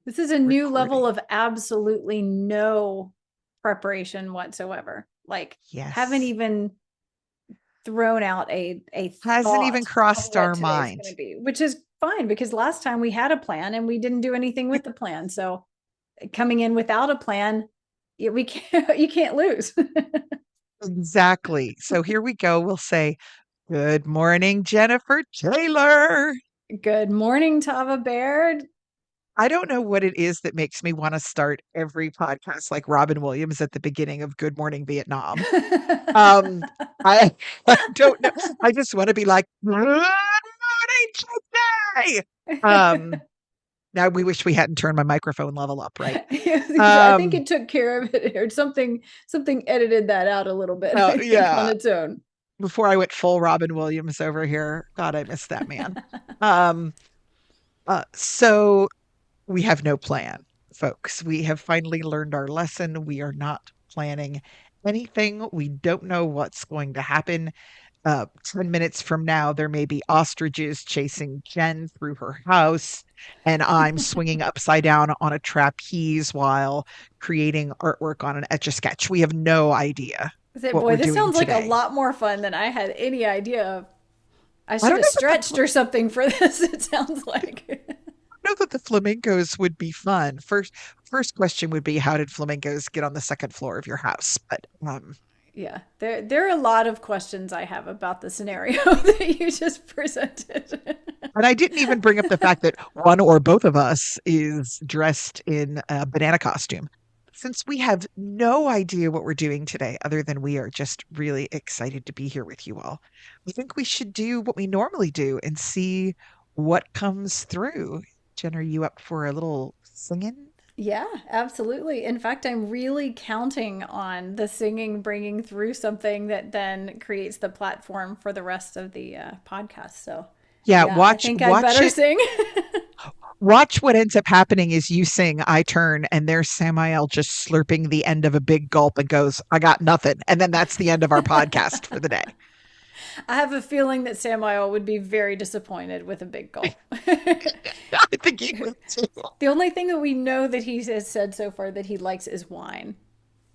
This is a new level recording. of absolutely no preparation whatsoever. Like, haven't Yes. even thrown out a Hasn't thought even of crossed what our today's mind. going to be, which is fine because last time we had a plan and we didn't do anything with the plan. So coming in without a plan, we can't you can't lose. Exactly. So here we go. We'll say, good morning, Jennifer Taylor. Good morning, Tava Baird. I don't know what it is that makes me want to start every podcast like Robin Williams at the beginning of Good Morning Vietnam. Um, I I don't know. I just want to be like, good morning today. Um, now we wish we hadn't turned my microphone level up, right? I think Um, it took care of it, or something edited that out a little bit, I think, on yeah. its own. Before I went full Robin Williams over here. God, I miss that man. Um, so we have no plan, folks. We have finally learned our lesson. We are not planning anything. We don't know what's going to happen. 10 minutes from now, there may be ostriches chasing Jen through her house, and I'm swinging upside down on a trapeze while creating artwork on an etch a sketch. We have no idea what Boy, we're this doing sounds like a today. lot more fun than I had any idea of. I I should don't have know that stretched or something for this, it sounds like. the flamingos would be fun. First question would be, how did flamingos get on the second floor of your house? But Yeah, there are a lot of questions I have about the scenario that you just presented. and I didn't even bring up the fact that one or both of us is dressed in a banana costume. Since we have no idea what we're doing today, other than we are just really excited to be here with you all, I think we should do what we normally do and see what comes through. Jen, are you up for a little singing? Yeah, absolutely. In fact, I'm really counting on the singing bringing through something that then creates the platform for the rest of the podcast. So, Yeah, yeah, I watch think I'd watch better it. sing. Watch what ends up happening is you sing, I turn, and there's Samael just slurping the end of a big gulp and goes, I got nothing. And then that's the end of our podcast for the day. I have a feeling that Samael would be very disappointed with a big gulp. I think you would too. The only thing that we know that he has said so far that he likes is wine.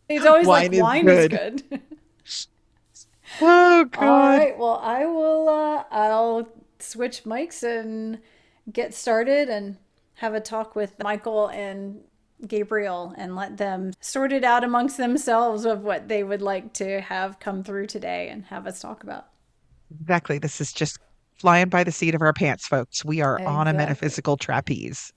He's always like, Wine is wine is good. good. Oh All God. right. Well, I'll switch mics and get started and have a talk with Michael and Gabriel and let them sort it out amongst themselves of what they would like to have come through today and have us talk about. Exactly. This is just flying by the seat of our pants, folks. We are on a Exactly. metaphysical trapeze.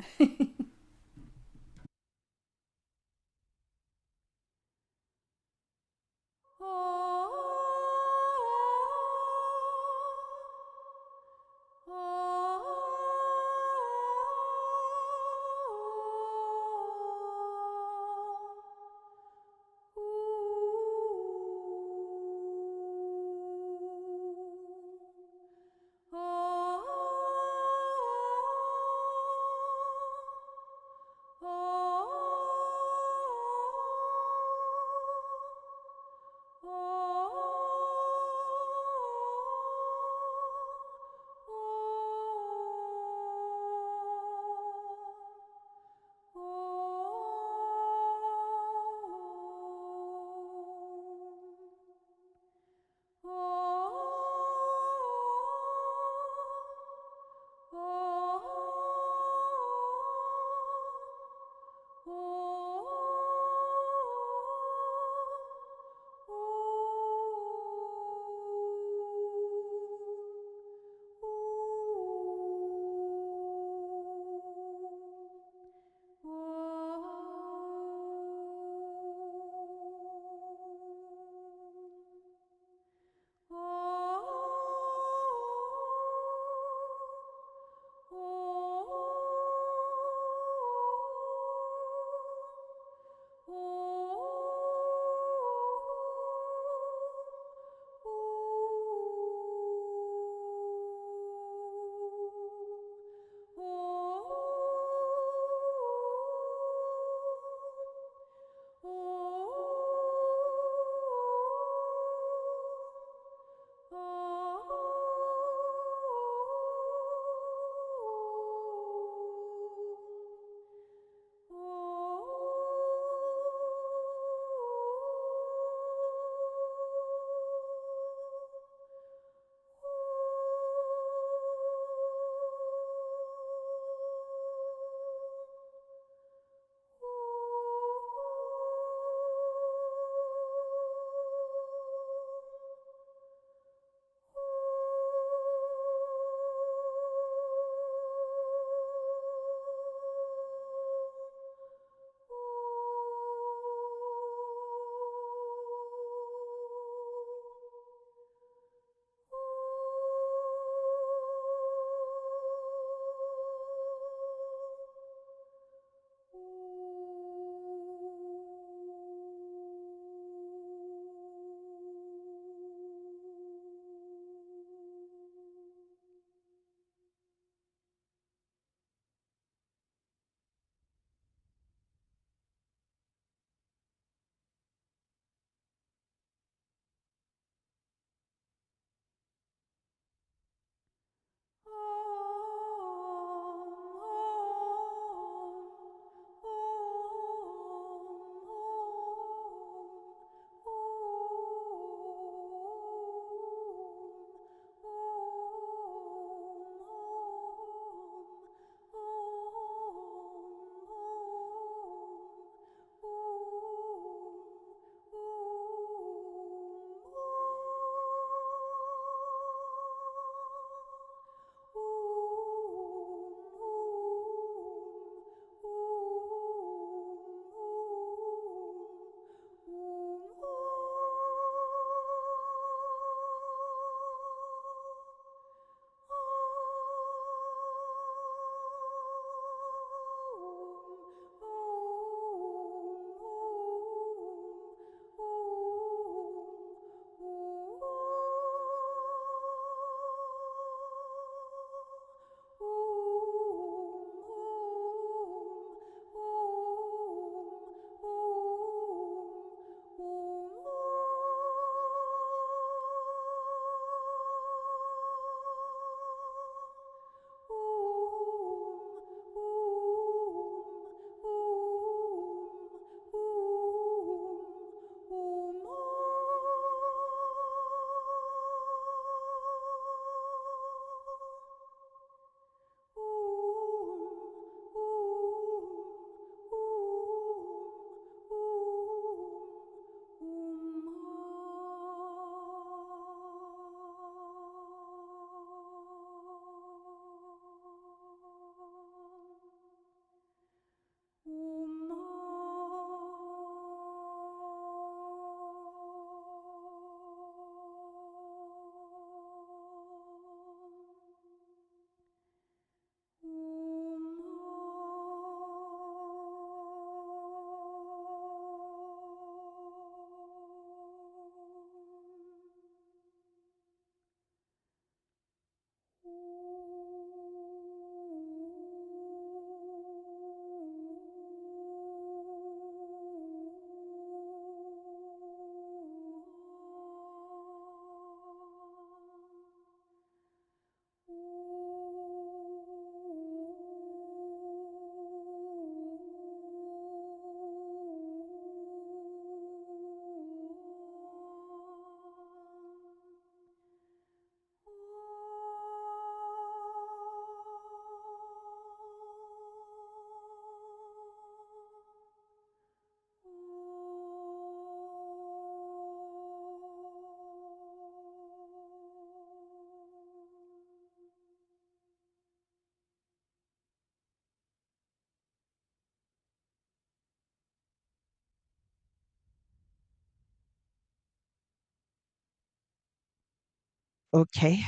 Okay.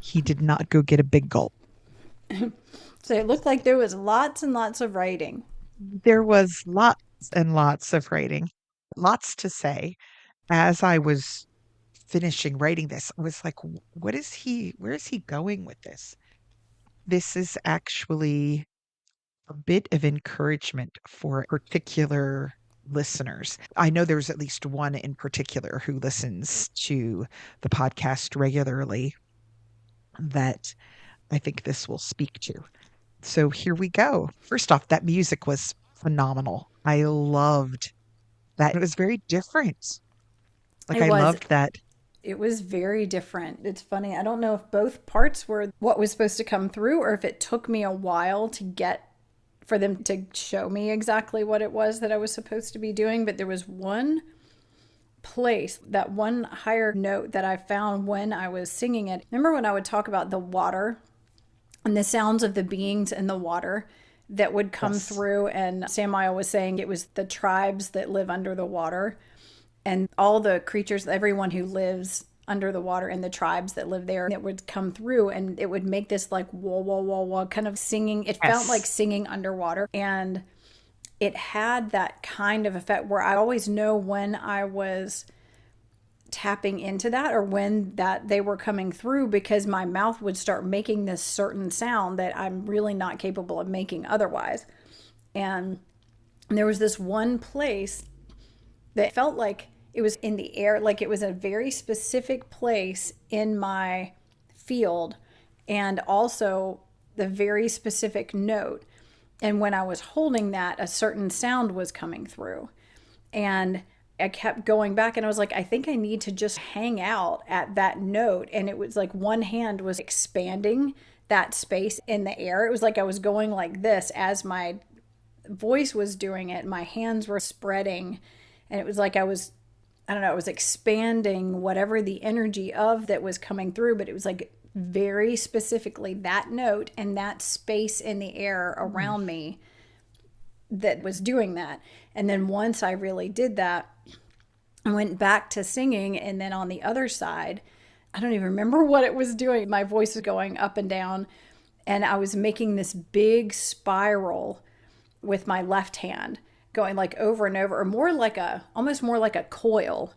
He did not go get a big gulp. So it looked like there was lots and lots of writing. There was lots and lots of writing, lots to say. As I was finishing writing this, I was like, where is he going with this? This is actually a bit of encouragement for particular listeners. I know there's at least one in particular who listens to the podcast regularly that I think this will speak to. So here we go. First off, that music was phenomenal. I loved that. It was very different. Like It I was loved that. it was very different. It's funny. I don't know if both parts were what was supposed to come through or if it took me a while to get for them to show me exactly what it was that I was supposed to be doing, but there was one place, that one higher note that I found when I was singing it. Remember when I would talk about the water and the sounds of the beings in the water that would come Yes. through? And Samael was saying it was the tribes that live under the water and all the creatures, everyone who lives under the water and the tribes that live there, it would come through and it would make this like whoa, whoa, whoa, whoa kind of singing. It felt like Yes. singing underwater. And it had that kind of effect where I always know when I was tapping into that or when that they were coming through because my mouth would start making this certain sound that I'm really not capable of making otherwise. And there was this one place that felt like it was in the air, like it was a very specific place in my field and also the very specific note. And when I was holding that, a certain sound was coming through. And I kept going back and I was like, I think I need to just hang out at that note. And it was like one hand was expanding that space in the air. It was like I was going like this as my voice was doing it. My hands were spreading. And it was like I don't know, I was expanding whatever the energy of that was coming through, but it was like very specifically that note and that space in the air Mm. around me that was doing that. And then once I really did that, I went back to singing. And then on the other side, I don't even remember what it was doing. My voice was going up and down, and I was making this big spiral with my left hand, going like over and over, or more like almost more like a coil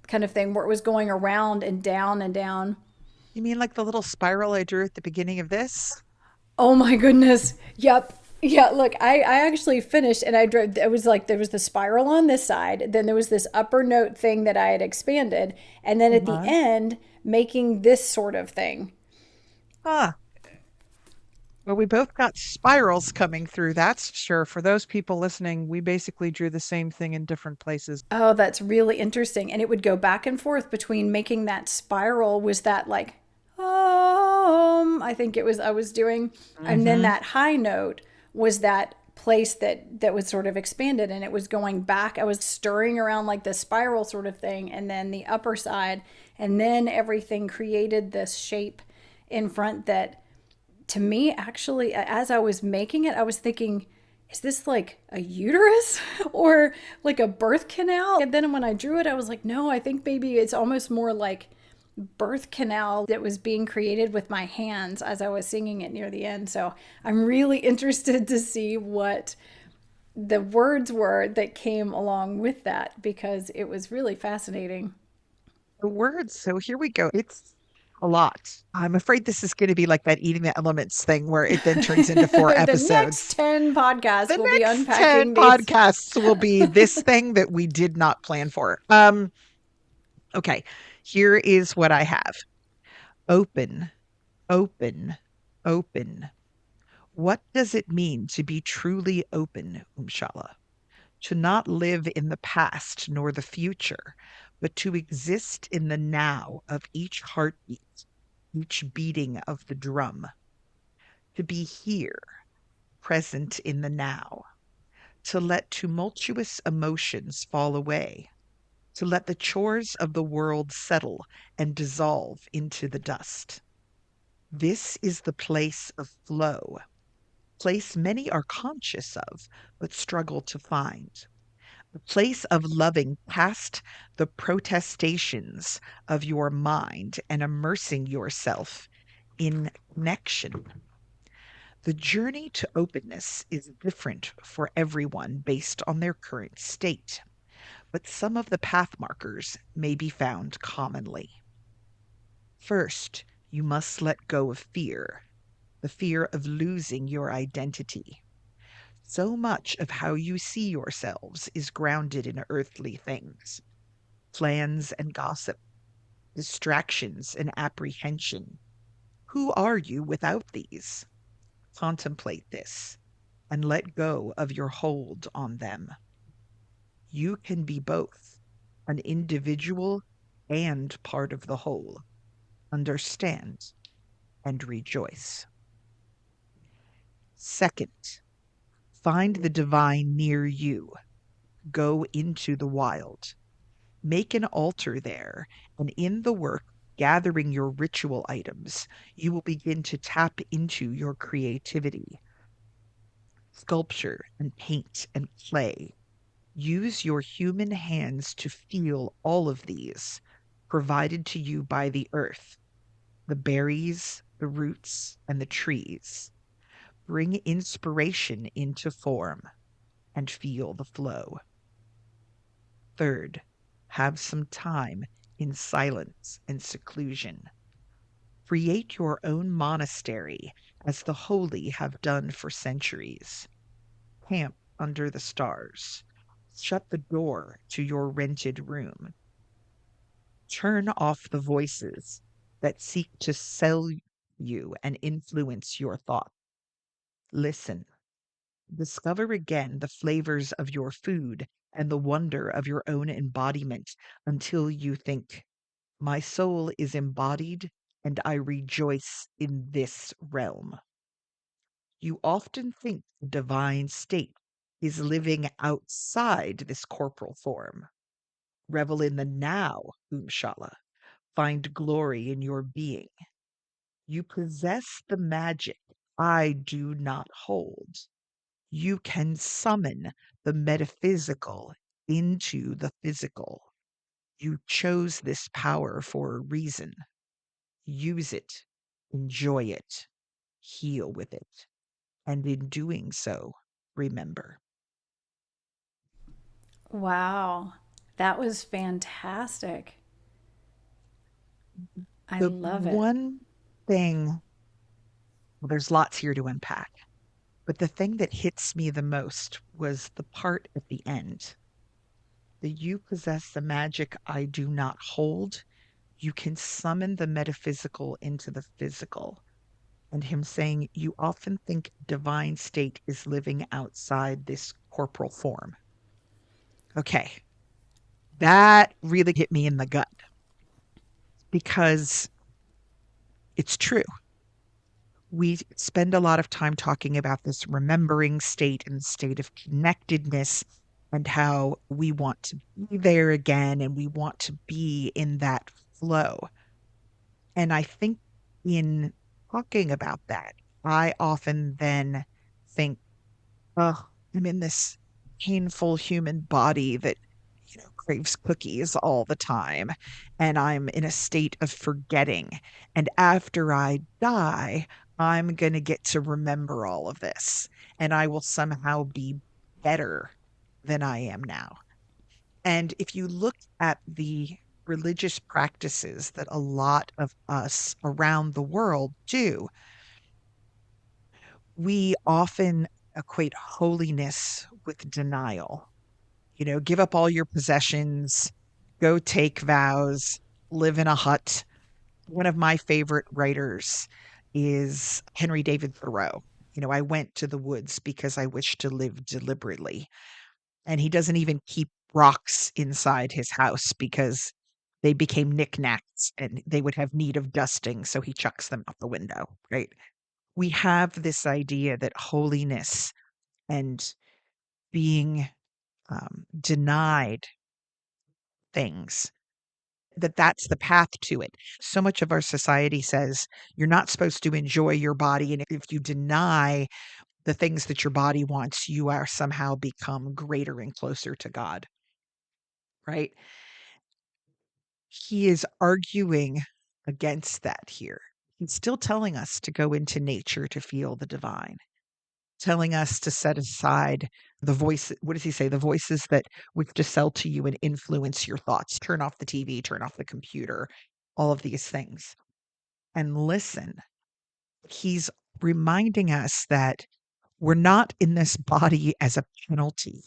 kind of thing, where it was going around and down and down. You mean like the little spiral I drew at the beginning of this? Oh my goodness. Yep. Yeah, look, I actually finished and I drove. It was like there was the spiral on this side, then there was this upper note thing that I had expanded, and then at the Uh-huh. end, making this sort of thing. Ah, well, we both got spirals coming through. That's sure. For those people listening, we basically drew the same thing in different places. Oh, that's really interesting. And it would go back and forth between making that spiral was that like, I think it was I was doing, and then Hmm. that high note was that place that was sort of expanded and it was going back. I was stirring around like the spiral sort of thing, and then the upper side, and then everything created this shape in front that to me actually as I was making it, I was thinking, is this like a uterus or like a birth canal? And then when I drew it, I was like, no, I think maybe it's almost more like birth canal that was being created with my hands as I was singing it near the end. So I'm really interested to see what the words were that came along with that because it was really fascinating. The words. So here we go. It's a lot. I'm afraid this is going to be like that eating the elements thing where it then turns into four The next episodes. 10 podcasts The will be next 10 unpacking these. podcasts will be this thing that we did not plan for. Okay. Here is what I have. Open, open, open. What does it mean to be truly open, Umshala? To not live in the past nor the future, but to exist in the now of each heartbeat, each beating of the drum. To be here, present in the now. To let tumultuous emotions fall away. To let the chores of the world settle and dissolve into the dust. This is the place of flow, place many are conscious of, but struggle to find. The place of loving past the protestations of your mind and immersing yourself in connection. The journey to openness is different for everyone based on their current state, but some of the path markers may be found commonly. First, you must let go of fear, the fear of losing your identity. So much of how you see yourselves is grounded in earthly things, plans and gossip, distractions and apprehension. Who are you without these? Contemplate this and let go of your hold on them. You can be both, an individual and part of the whole. Understand and rejoice. Second, find the divine near you. Go into the wild. Make an altar there, and in the work, gathering your ritual items, you will begin to tap into your creativity. Sculpture and paint and clay. Use your human hands to feel all of these, provided to you by the earth, the berries, the roots, and the trees. Bring inspiration into form and feel the flow. Third, have some time in silence and seclusion. Create your own monastery as the holy have done for centuries. Camp under the stars. Shut the door to your rented room. Turn off the voices that seek to sell you and influence your thought. Listen. Discover again the flavors of your food and the wonder of your own embodiment until you think, my soul is embodied and I rejoice in this realm. You often think the divine state is living outside this corporal form. Revel in the now, Umshala. Find glory in your being. You possess the magic I do not hold. You can summon the metaphysical into the physical. You chose this power for a reason. Use it, enjoy it, heal with it, and in doing so, remember. Wow. That was fantastic. I The love it. one thing, well, there's lots here to unpack, but the thing that hits me the most was the part at the end. The you possess the magic I do not hold. You can summon the metaphysical into the physical. And him saying, you often think divine state is living outside this corporal form. Okay, that really hit me in the gut because it's true. We spend a lot of time talking about this remembering state and state of connectedness and how we want to be there again and we want to be in that flow. And I think in talking about that, I often then think, oh, I'm in this painful human body that, craves cookies all the time. And I'm in a state of forgetting. And after I die, I'm going to get to remember all of this. And I will somehow be better than I am now. And if you look at the religious practices that a lot of us around the world do, we often equate holiness with denial. Give up all your possessions, go take vows, live in a hut. One of my favorite writers is Henry David Thoreau. I went to the woods because I wish to live deliberately. And he doesn't even keep rocks inside his house because they became knickknacks and they would have need of dusting. So he chucks them out the window, right? We have this idea that holiness and being denied things, that's the path to it. So much of our society says you're not supposed to enjoy your body. And if you deny the things that your body wants, you are somehow become greater and closer to God, right? He is arguing against that here. He's still telling us to go into nature to feel the divine, telling us to set aside the voice. What does he say? The voices that which to sell to you and influence your thoughts. Turn off the TV, turn off the computer, all of these things, and listen. He's reminding us that we're not in this body as a penalty.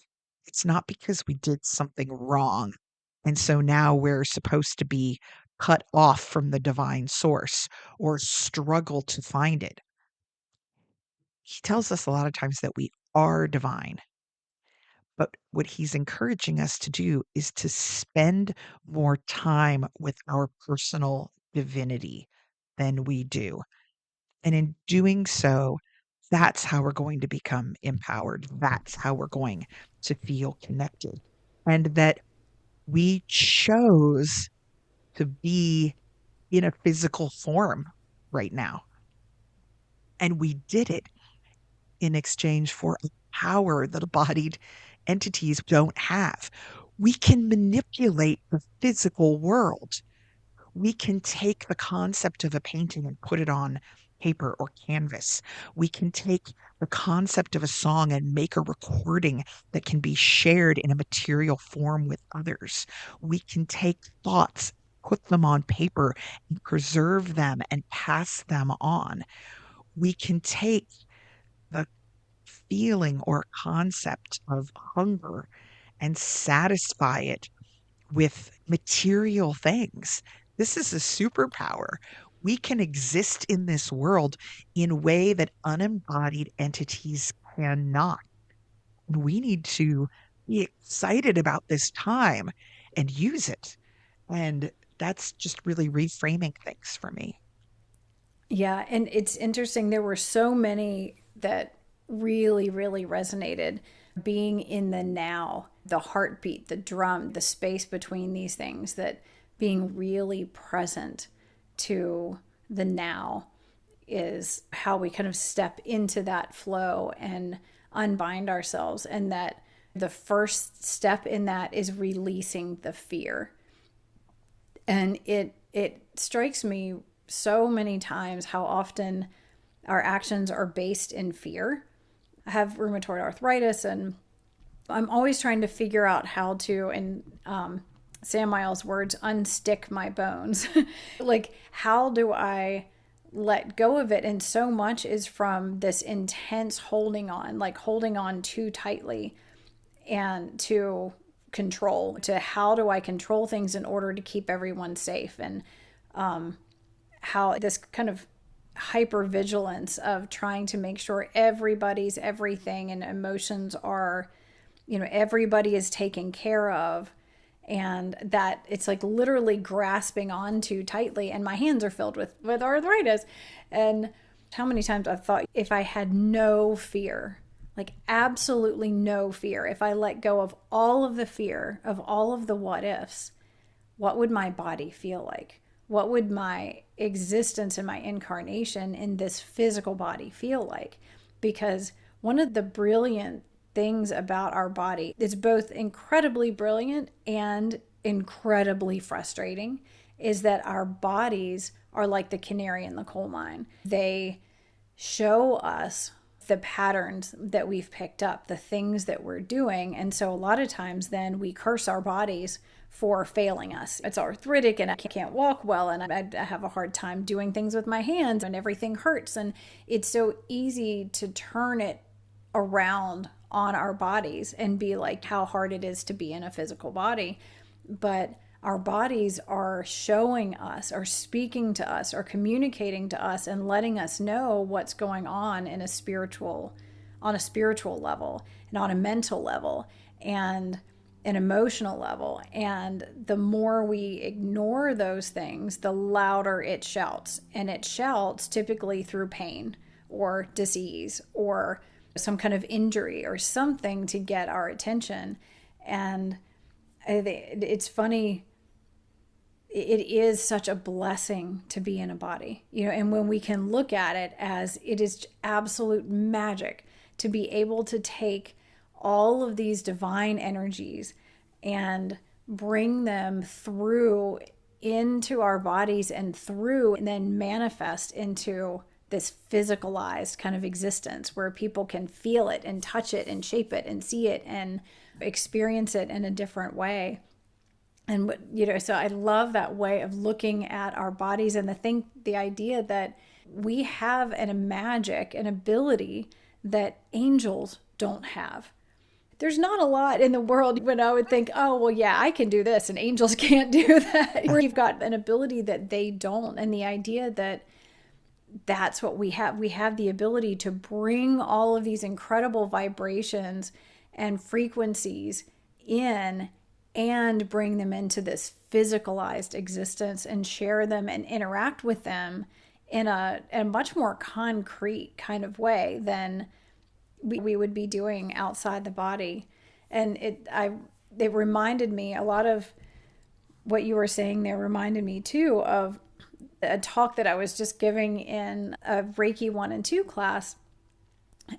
It's not because we did something wrong. And so now we're supposed to be cut off from the divine source or struggle to find it. He tells us a lot of times that we are divine. But what he's encouraging us to do is to spend more time with our personal divinity than we do. And in doing so, that's how we're going to become empowered. That's how we're going to feel connected. And that we chose to be in a physical form right now. And we did it in exchange for a power that embodied entities don't have. We can manipulate the physical world. We can take the concept of a painting and put it on paper or canvas. We can take the concept of a song and make a recording that can be shared in a material form with others. We can take thoughts, put them on paper, and preserve them and pass them on. We can take the feeling or concept of hunger and satisfy it with material things. This is a superpower. We can exist in this world in a way that unembodied entities cannot. We need to be excited about this time and use it. And that's just really reframing things for me. Yeah, and it's interesting. There were so many that really, really resonated. Being in the now, the heartbeat, the drum, the space between these things, that being really present to the now is how we kind of step into that flow and unbind ourselves. And that the first step in that is releasing the fear. And it strikes me so many times how often our actions are based in fear. I have rheumatoid arthritis, and I'm always trying to figure out how to, in Samael's words, unstick my bones. Like, how do I let go of it? And so much is from this intense holding on, like holding on too tightly, and to control, to how do I control things in order to keep everyone safe. And how this kind of hyper vigilance of trying to make sure everybody's everything and emotions are, everybody is taken care of, and that it's like literally grasping on too tightly, and my hands are filled with arthritis. And how many times I've thought, if I had no fear, like absolutely no fear, if I let go of all of the fear of all of the what ifs, what would my body feel like? What would my existence and my incarnation in this physical body feel like? Because one of the brilliant things about our body, it's both incredibly brilliant and incredibly frustrating, is that our bodies are like the canary in the coal mine. They show us the patterns that we've picked up, the things that we're doing. And so a lot of times then we curse our bodies for failing us. It's arthritic and I can't walk well, and I have a hard time doing things with my hands, and everything hurts. And it's so easy to turn it around on our bodies and be like how hard it is to be in a physical body. But our bodies are showing us, or speaking to us, or communicating to us, and letting us know what's going on in a spiritual level, and on a mental level, and an emotional level. And the more we ignore those things, the louder it shouts. And it shouts typically through pain or disease or some kind of injury or something to get our attention. And it's funny, it is such a blessing to be in a body, and when we can look at it as it is absolute magic to be able to take all of these divine energies and bring them through into our bodies and through and then manifest into this physicalized kind of existence where people can feel it and touch it and shape it and see it and experience it in a different way. And so I love that way of looking at our bodies and the idea that we have a magic, an ability that angels don't have. There's not a lot in the world when I would think, oh, well, yeah, I can do this and angels can't do that. Where you've got an ability that they don't. And the idea that that's what we have. We have the ability to bring all of these incredible vibrations and frequencies in and bring them into this physicalized existence and share them and interact with them in a much more concrete kind of way than we would be doing outside the body. And it reminded me, a lot of what you were saying there reminded me too of a talk that I was just giving in a Reiki 1 and 2 class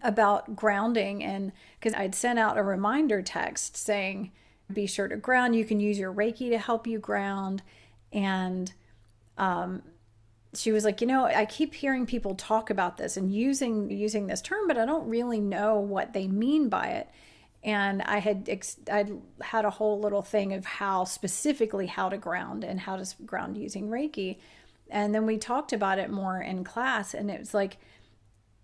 about grounding. And because I'd sent out a reminder text saying, be sure to ground. You can use your Reiki to help you ground. And she was like, I keep hearing people talk about this and using this term, but I don't really know what they mean by it. And I'd had a whole little thing of how to ground and how to ground using Reiki. And then we talked about it more in class. And it was like,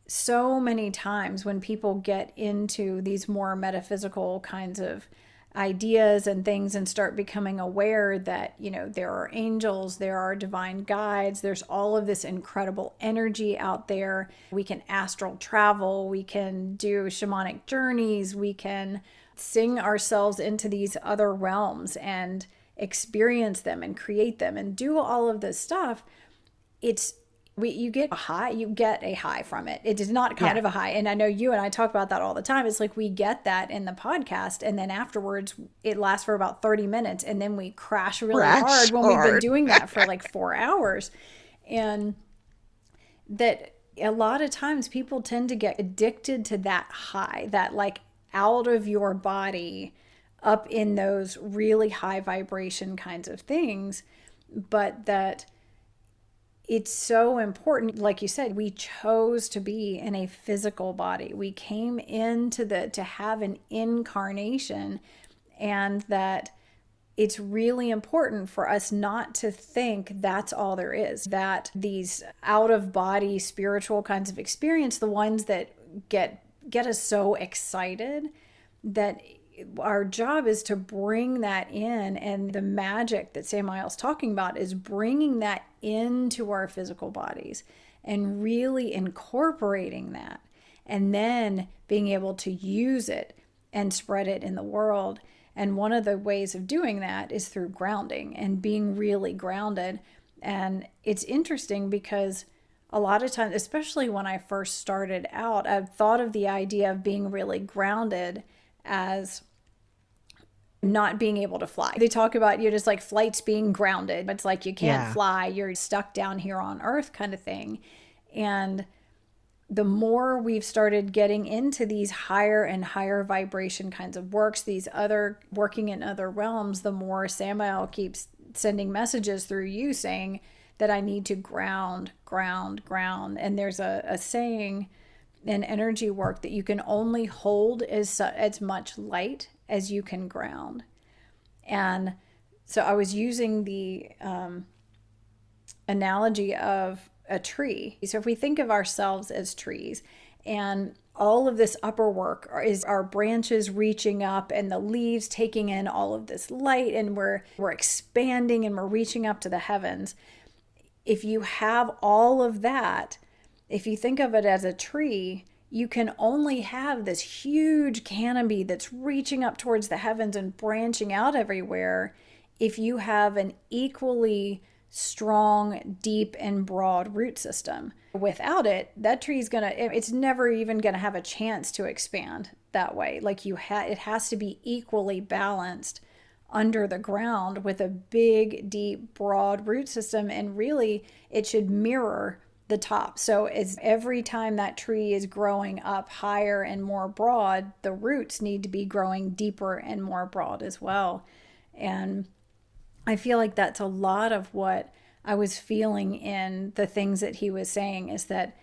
so many times when people get into these more metaphysical kinds of ideas and things and start becoming aware that, there are angels, there are divine guides, there's all of this incredible energy out there. We can astral travel, we can do shamanic journeys, we can sing ourselves into these other realms and experience them and create them and do all of this stuff. You get a high from it. It is not kind of a high. And I know you and I talk about that all the time. It's like we get that in the podcast, and then afterwards it lasts for about 30 minutes, and then we crash hard when we've been doing that for like 4 hours. And that a lot of times people tend to get addicted to that high, that like out of your body, up in those really high vibration kinds of things. But that it's so important, like you said, we chose to be in a physical body. We came to have an incarnation, and that it's really important for us not to think that's all there is, that these out of body spiritual kinds of experience, the ones that get us so excited, that our job is to bring that in. And the magic that Samael's talking about is bringing that into our physical bodies and really incorporating that, and then being able to use it and spread it in the world. And one of the ways of doing that is through grounding and being really grounded. And it's interesting because a lot of times, especially when I first started out, I thought of the idea of being really grounded as not being able to fly. They talk about just like flights being grounded. It's like you can't fly, you're stuck down here on Earth kind of thing. And the more we've started getting into these higher and higher vibration kinds of working in other realms, the more Samael keeps sending messages through you saying that I need to ground. And there's a saying in energy work that you can only hold as much light as you can ground. And so I was using the analogy of a tree. So if we think of ourselves as trees, and all of this upper work is our branches reaching up and the leaves taking in all of this light, and we're expanding and we're reaching up to the heavens. If you have all of that, if you think of it as a tree, you can only have this huge canopy that's reaching up towards the heavens and branching out everywhere if you have an equally strong, deep, and broad root system. Without it, that tree is it's never even gonna have a chance to expand that way. Like it has to be equally balanced under the ground with a big, deep, broad root system. And really, it should mirror the top. So as every time that tree is growing up higher and more broad, the roots need to be growing deeper and more broad as well. And I feel like that's a lot of what I was feeling in the things that he was saying, is that,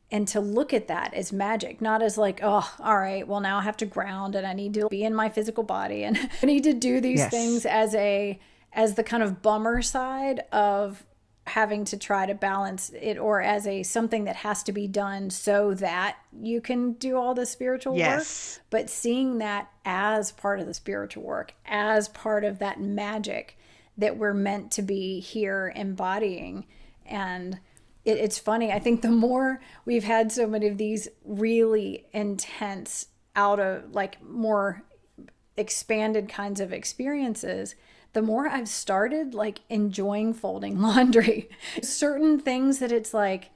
and to look at that as magic, not as like, oh, all right, well, now I have to ground and I need to be in my physical body and I need to do these things Yes. as the kind of bummer side of having to try to balance it, or as a something that has to be done so that you can do all the spiritual work, Yes. but seeing that as part of the spiritual work, as part of that magic that we're meant to be here embodying. And it's funny, I think the more we've had so many of these really intense, out of like more expanded kinds of experiences, the more I've started like enjoying folding laundry. Certain things that it's like,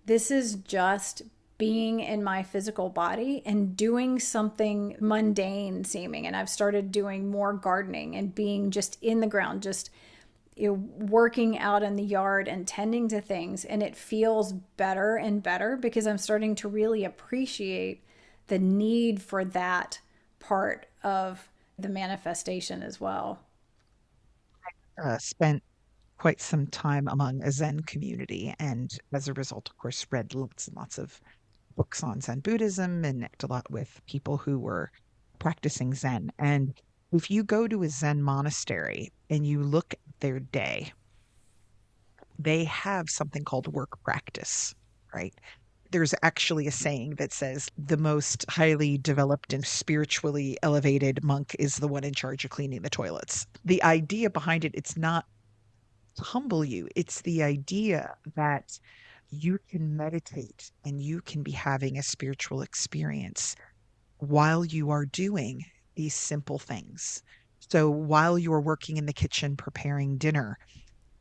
this is just being in my physical body and doing something mundane seeming. And I've started doing more gardening and being just in the ground, just, you know, working out in the yard and tending to things. And it feels better and better because I'm starting to really appreciate the need for that part of the manifestation as well. Spent quite some time among a Zen community, and as a result, of course, read lots and lots of books on Zen Buddhism and connect a lot with people who were practicing Zen. And if you go to a Zen monastery and you look at their day, they have something called work practice, right? There's actually a saying that says the most highly developed and spiritually elevated monk is the one in charge of cleaning the toilets. The idea behind it, it's not to humble you, it's the idea that you can meditate and you can be having a spiritual experience while you are doing these simple things. So while you're working in the kitchen preparing dinner,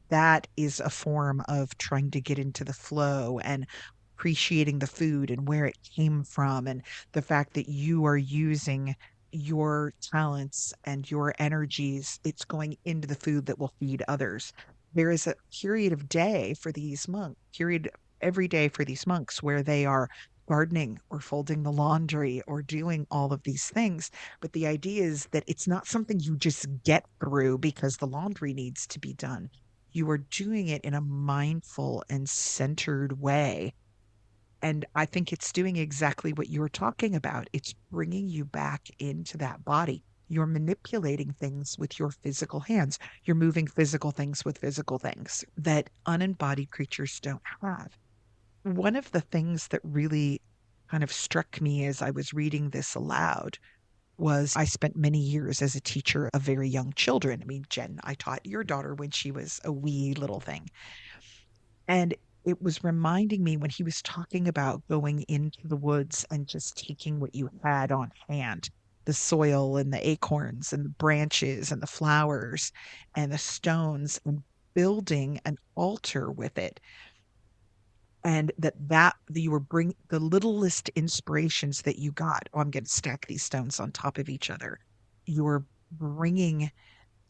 that is a form of trying to get into the flow and appreciating the food and where it came from, and the fact that you are using your talents and your energies, it's going into the food that will feed others. There is a period of day for these monks, period every day for these monks where they are gardening or folding the laundry or doing all of these things. But the idea is that it's not something you just get through because the laundry needs to be done. You are doing it in a mindful and centered way. And I think it's doing exactly what you're talking about. It's bringing you back into that body. You're manipulating things with your physical hands. You're moving physical things with physical things that unembodied creatures don't have. One of the things that really kind of struck me as I was reading this aloud was I spent many years as a teacher of very young children. I mean, Jen, I taught your daughter when she was a wee little thing. And it was reminding me when he was talking about going into the woods and just taking what you had on hand, the soil and the acorns and the branches and the flowers and the stones, and building an altar with it. And that you were bring the littlest inspirations that you got. Oh, I'm going to stack these stones on top of each other. You're bringing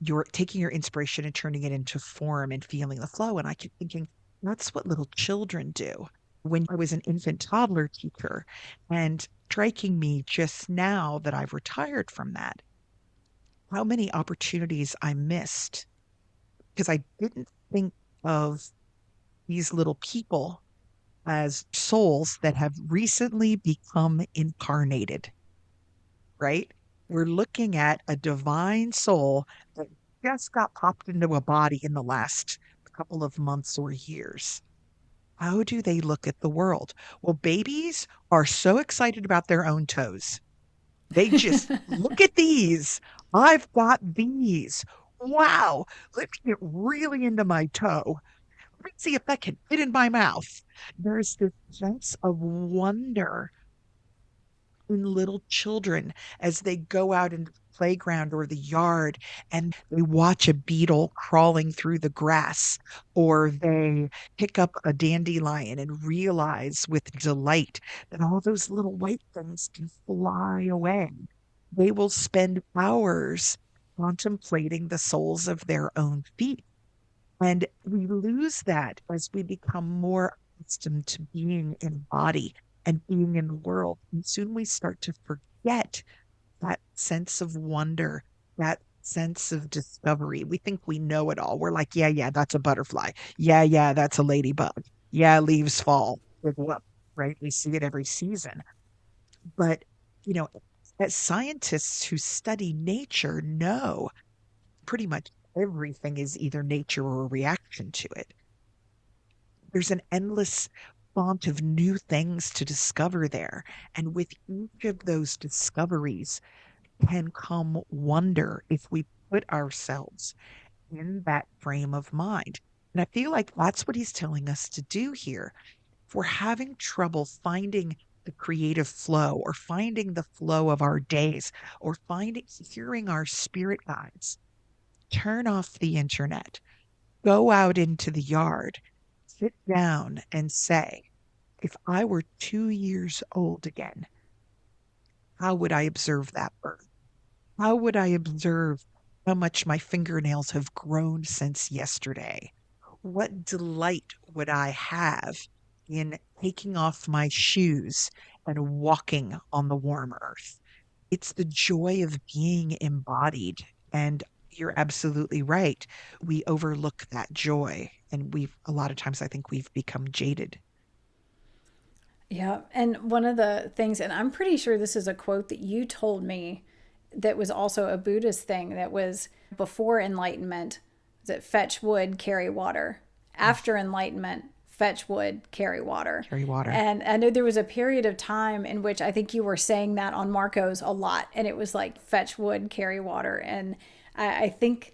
you're taking your inspiration and turning it into form and feeling the flow. And I keep thinking, that's what little children do. When I was an infant toddler teacher, and striking me just now that I've retired from that, how many opportunities I missed because I didn't think of these little people as souls that have recently become incarnated, right? We're looking at a divine soul that just got popped into a body in the last couple of months or years. How do they look at the world? Well, babies are so excited about their own toes. They just look at these. I've got these. Wow, let me get really into my toe. Let me see if that can fit in my mouth. There's this sense of wonder in little children as they go out into the playground or the yard and they watch a beetle crawling through the grass, or they pick up a dandelion and realize with delight that all those little white things can fly away. They will spend hours contemplating the soles of their own feet. And we lose that as we become more accustomed to being in body and being in the world. And soon we start to forget that sense of wonder, that sense of discovery. We think we know it all. We're like, yeah, yeah, that's a butterfly. Yeah, yeah, that's a ladybug. Yeah, leaves fall. With what, right? We see it every season. But, you know, as scientists who study nature know pretty much everything is either nature or a reaction to it. There's an endless font of new things to discover there. And with each of those discoveries can come wonder if we put ourselves in that frame of mind. And I feel like that's what he's telling us to do here. If we're having trouble finding the creative flow or finding the flow of our days or finding hearing our spirit guides, turn off the internet, go out into the yard, sit down and say, if I were 2 years old again, how would I observe that bird? How would I observe how much my fingernails have grown since yesterday? What delight would I have in taking off my shoes and walking on the warm earth? It's the joy of being embodied. And you're absolutely right. We overlook that joy. And a lot of times, I think we've become jaded. Yeah. And one of the things, and I'm pretty sure this is a quote that you told me that was also a Buddhist thing that was before enlightenment, that fetch wood, carry water. Mm. After enlightenment, fetch wood, carry water. Carry water. And I know there was a period of time in which I think you were saying that on Marcos a lot. And it was like fetch wood, carry water. And I think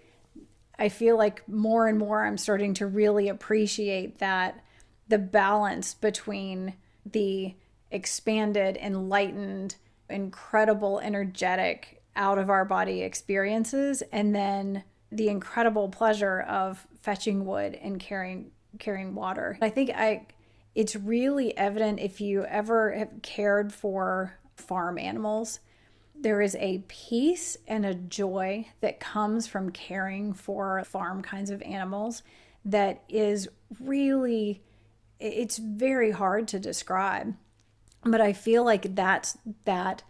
I feel like more and more I'm starting to really appreciate that the balance between the expanded, enlightened, incredible, energetic, out of our body experiences, and then the incredible pleasure of fetching wood and carrying water. I think it's really evident if you ever have cared for farm animals. There is a peace and a joy that comes from caring for farm kinds of animals that is really, it's very hard to describe. But I feel like that's that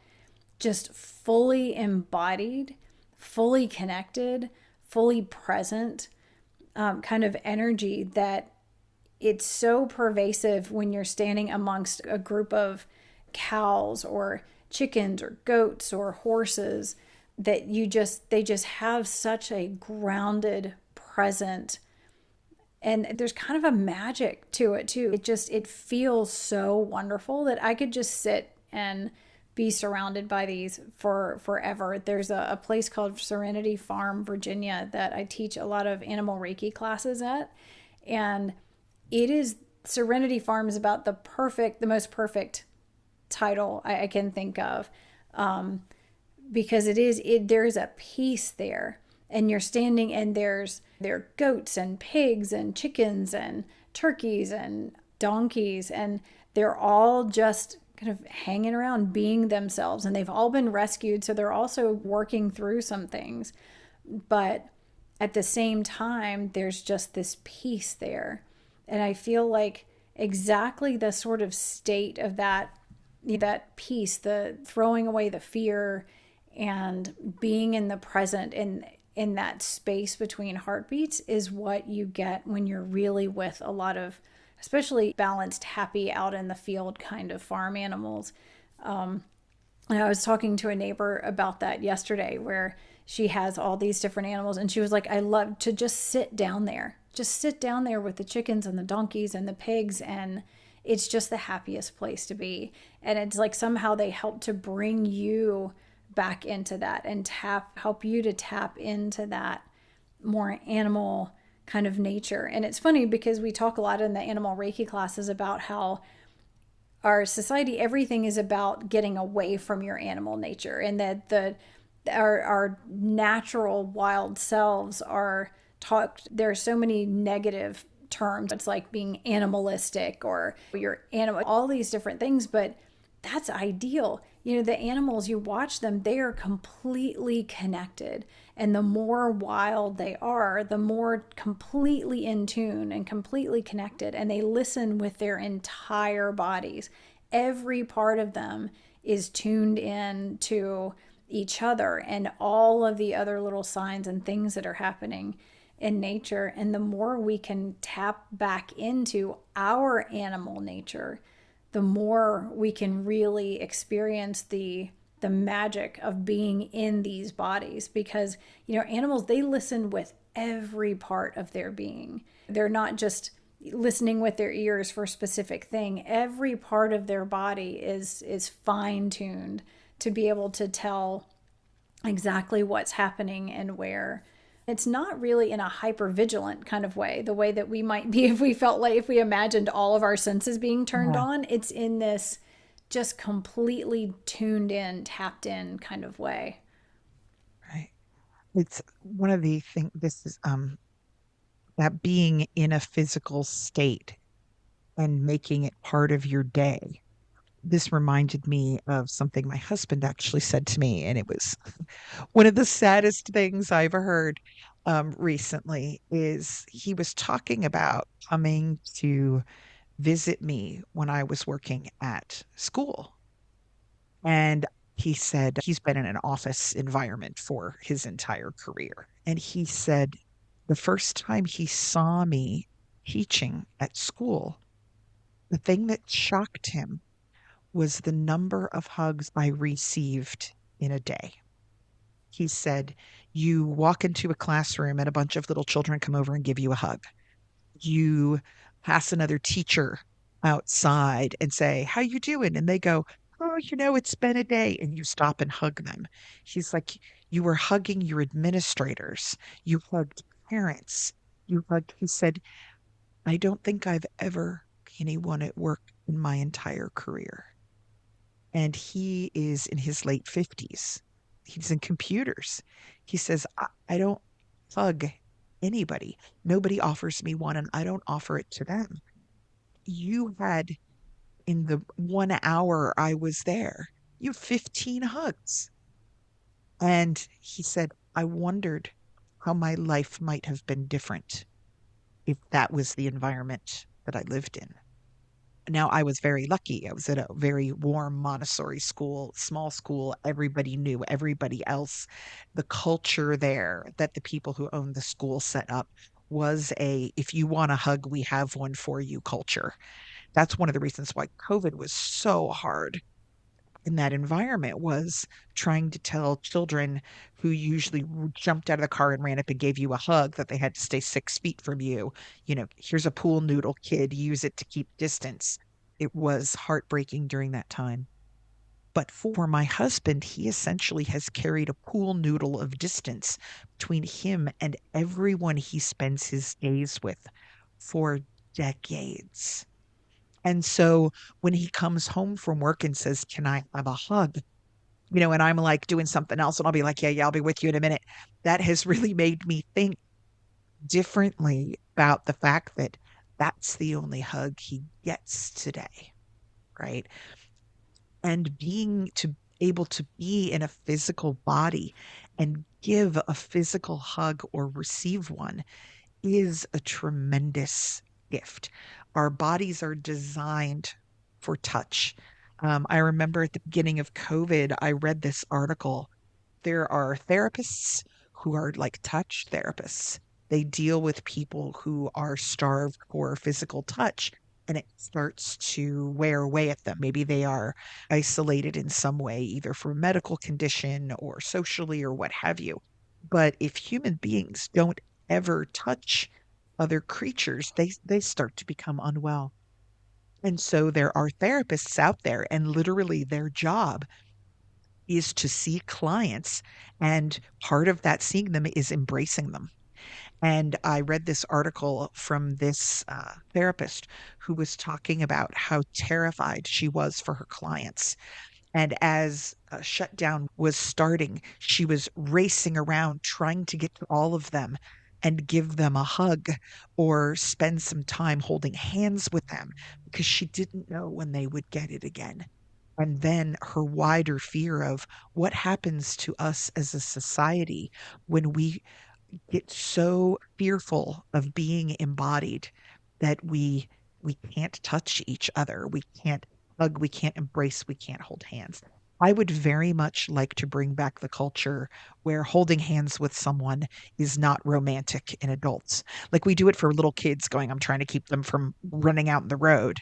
just fully embodied, fully connected, fully present kind of energy that it's so pervasive when you're standing amongst a group of cows or chickens or goats or horses, that they just have such a grounded present, and there's kind of a magic to it too. It feels so wonderful that I could just sit and be surrounded by these for forever. There's a place called Serenity Farm, Virginia, that I teach a lot of animal Reiki classes at, and it is Serenity Farm is about the most perfect title I can think of, because there's a peace there, and you're standing and there are goats and pigs and chickens and turkeys and donkeys, and they're all just kind of hanging around being themselves, and they've all been rescued, so they're also working through some things, but at the same time there's just this peace there. And I feel like exactly the sort of state of that peace, the throwing away the fear and being in the present, in that space between heartbeats, is what you get when you're really with a lot of especially balanced, happy, out in the field kind of farm animals. And I was talking to a neighbor about that yesterday, where she has all these different animals, and she was like, I love to just sit down there with the chickens and the donkeys and the pigs, and it's just the happiest place to be. And it's like somehow they help to bring you back into that and help you to tap into that more animal kind of nature. And it's funny because we talk a lot in the animal Reiki classes about how our society, everything is about getting away from your animal nature, and that our natural wild selves are taught. There are so many negative terms. It's like being animalistic or your animal, all these different things, but that's ideal. the animals, you watch them, they are completely connected. And the more wild they are, the more completely in tune and completely connected. And they listen with their entire bodies. Every part of them is tuned in to each other and all of the other little signs and things that are happening in nature. And the more we can tap back into our animal nature, the more we can really experience the magic of being in these bodies. Because animals, they listen with every part of their being. They're not just listening with their ears for a specific thing. Every part of their body is fine tuned to be able to tell exactly what's happening and where. It's not really in a hyper vigilant kind of way, the way that we might be if we felt like, if we imagined all of our senses being turned Yeah, on. It's in this just completely tuned in, tapped in kind of way. right. It's one of the things, this is that being in a physical state and making it part of your day. This reminded me of something my husband actually said to me, and it was one of the saddest things I've heard recently. Is he was talking about coming to visit me when I was working at school. And he said he's been in an office environment for his entire career. And he said the first time he saw me teaching at school, the thing that shocked him was the number of hugs I received in a day. He said, you walk into a classroom and a bunch of little children come over and give you a hug. You pass another teacher outside and say, how you doing? And they go, oh, it's been a day. And you stop and hug them. He's like, you were hugging your administrators. You hugged parents. He said, I don't think I've ever anyone at work in my entire career. And he is in his late 50s. He's in computers. He says, I don't hug anybody. Nobody offers me one, and I don't offer it to them. You had, in the 1 hour I was there, you had 15 hugs. And he said, I wondered how my life might have been different if that was the environment that I lived in. Now, I was very lucky. I was at a very warm Montessori school, small school. Everybody knew everybody else. The culture there that the people who owned the school set up was a, if you want a hug, we have one for you culture. That's one of the reasons why COVID was so hard in that environment, was trying to tell children who usually jumped out of the car and ran up and gave you a hug that they had to stay 6 feet from you. Here's a pool noodle, kid, use it to keep distance. It was heartbreaking during that time. But for my husband, he essentially has carried a pool noodle of distance between him and everyone he spends his days with for decades. And so when he comes home from work and says, can I have a hug? And I'm like doing something else, and I'll be like, yeah, I'll be with you in a minute. That has really made me think differently about the fact that that's the only hug he gets today, right? And being to able to be in a physical body and give a physical hug or receive one is a tremendous gift. Our bodies are designed for touch. I remember at the beginning of COVID, I read this article. There are therapists who are like touch therapists. They deal with people who are starved for physical touch, and it starts to wear away at them. Maybe they are isolated in some way, either for a medical condition or socially or what have you. But if human beings don't ever touch other creatures, they start to become unwell. And so there are therapists out there, and literally their job is to see clients. And part of that seeing them is embracing them. And I read this article from this therapist who was talking about how terrified she was for her clients. And as a shutdown was starting, she was racing around trying to get to all of them and give them a hug or spend some time holding hands with them because she didn't know when they would get it again. And then her wider fear of what happens to us as a society when we get so fearful of being embodied that we can't touch each other, we can't hug, we can't embrace, we can't hold hands. I would very much like to bring back the culture where holding hands with someone is not romantic in adults. Like we do it for little kids going, I'm trying to keep them from running out in the road.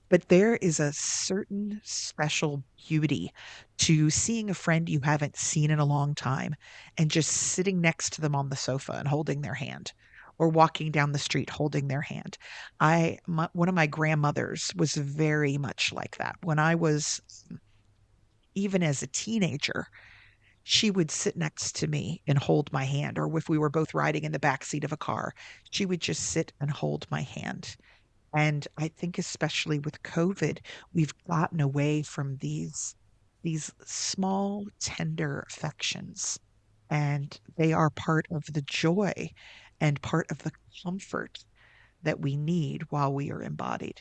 But there is a certain special beauty to seeing a friend you haven't seen in a long time and just sitting next to them on the sofa and holding their hand, or walking down the street holding their hand. One of my grandmothers was very much like that. When I was even as a teenager, she would sit next to me and hold my hand, or if we were both riding in the back seat of a car, she would just sit and hold my hand. And I think especially with COVID, we've gotten away from these small, tender affections. And they are part of the joy and part of the comfort that we need while we are embodied.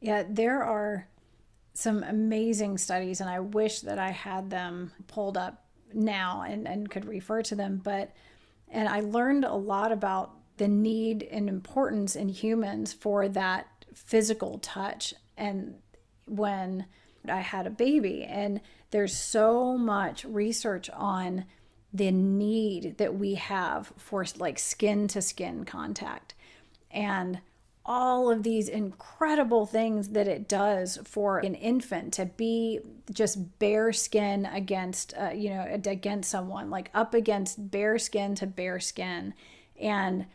Yeah, there are some amazing studies, and I wish that I had them pulled up now and could refer to them. And I learned a lot about the need and importance in humans for that physical touch. And when I had a baby, and there's so much research on the need that we have for like skin to skin contact and all of these incredible things that it does for an infant to be just bare skin against against someone, like up against bare skin to bare skin, and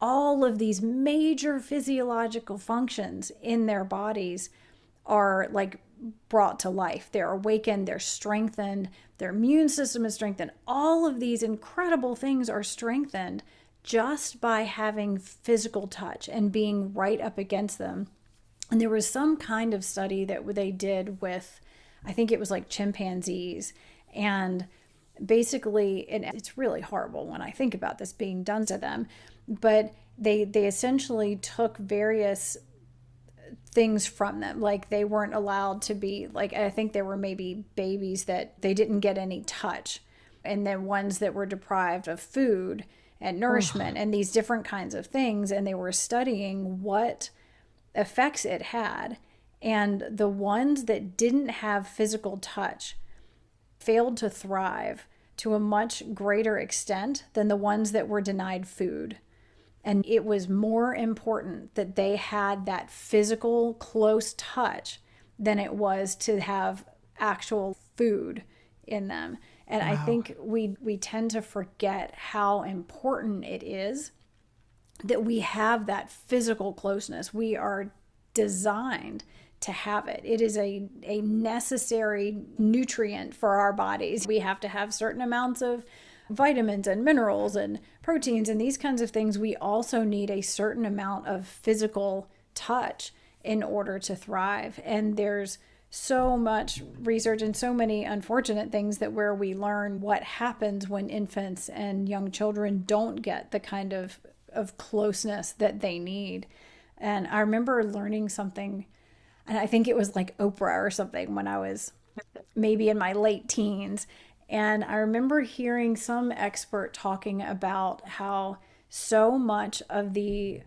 all of these major physiological functions in their bodies are like brought to life. They're awakened, they're strengthened, their immune system is strengthened. All of these incredible things are strengthened just by having physical touch and being right up against them. And there was some kind of study that they did with, I think it was like chimpanzees. And basically, and it's really horrible when I think about this being done to them, but they essentially took various things from them. Like they weren't allowed to be, like, I think there were maybe babies that they didn't get any touch, and then ones that were deprived of food and Oh, nourishment and these different kinds of things. And they were studying what effects it had. And the ones that didn't have physical touch failed to thrive to a much greater extent than the ones that were denied food. And it was more important that they had that physical close touch than it was to have actual food in them. And I wow. think we tend to forget how important it is that we have that physical closeness. We are designed to have it. It is a necessary nutrient for our bodies. We have to have certain amounts of vitamins and minerals and proteins and these kinds of things. We also need a certain amount of physical touch in order to thrive. And there's so much research and so many unfortunate things that where we learn what happens when infants and young children don't get the kind of closeness that they need. And I remember learning something, and I think it was like Oprah or something when I was maybe in my late teens. And I remember hearing some expert talking about how so much of the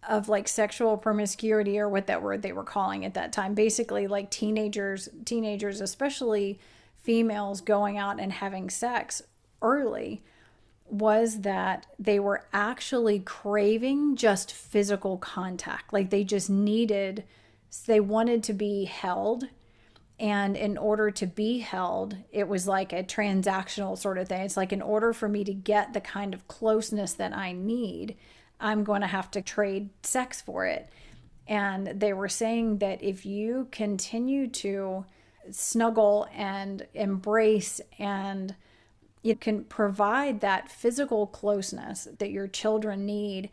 of like sexual promiscuity, or what that word they were calling at that time, basically like teenagers, especially females, going out and having sex early, was that they were actually craving just physical contact. Like they wanted to be held. And in order to be held, it was like a transactional sort of thing. It's like, in order for me to get the kind of closeness that I need, I'm going to have to trade sex for it. And they were saying that if you continue to snuggle and embrace, and you can provide that physical closeness that your children need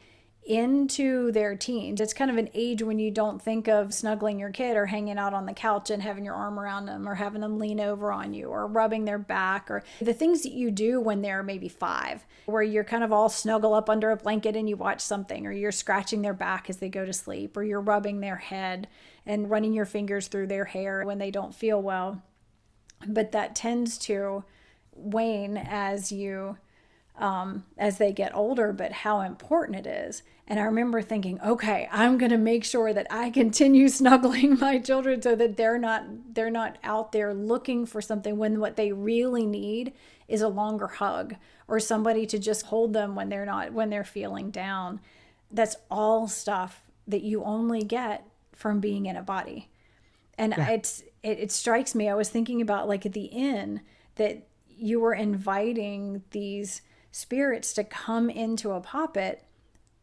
into their teens. It's kind of an age when you don't think of snuggling your kid or hanging out on the couch and having your arm around them or having them lean over on you or rubbing their back, or the things that you do when they're maybe 5, where you're kind of all snuggle up under a blanket and you watch something, or you're scratching their back as they go to sleep, or you're rubbing their head and running your fingers through their hair when they don't feel well. But that tends to wane as they get older, but how important it is. And I remember thinking, okay, I'm going to make sure that I continue snuggling my children so that they're not out there looking for something when what they really need is a longer hug or somebody to just hold them when they're feeling down. That's all stuff that you only get from being in a body. And Yeah. it strikes me, I was thinking about like at the inn, that you were inviting these spirits to come into a poppet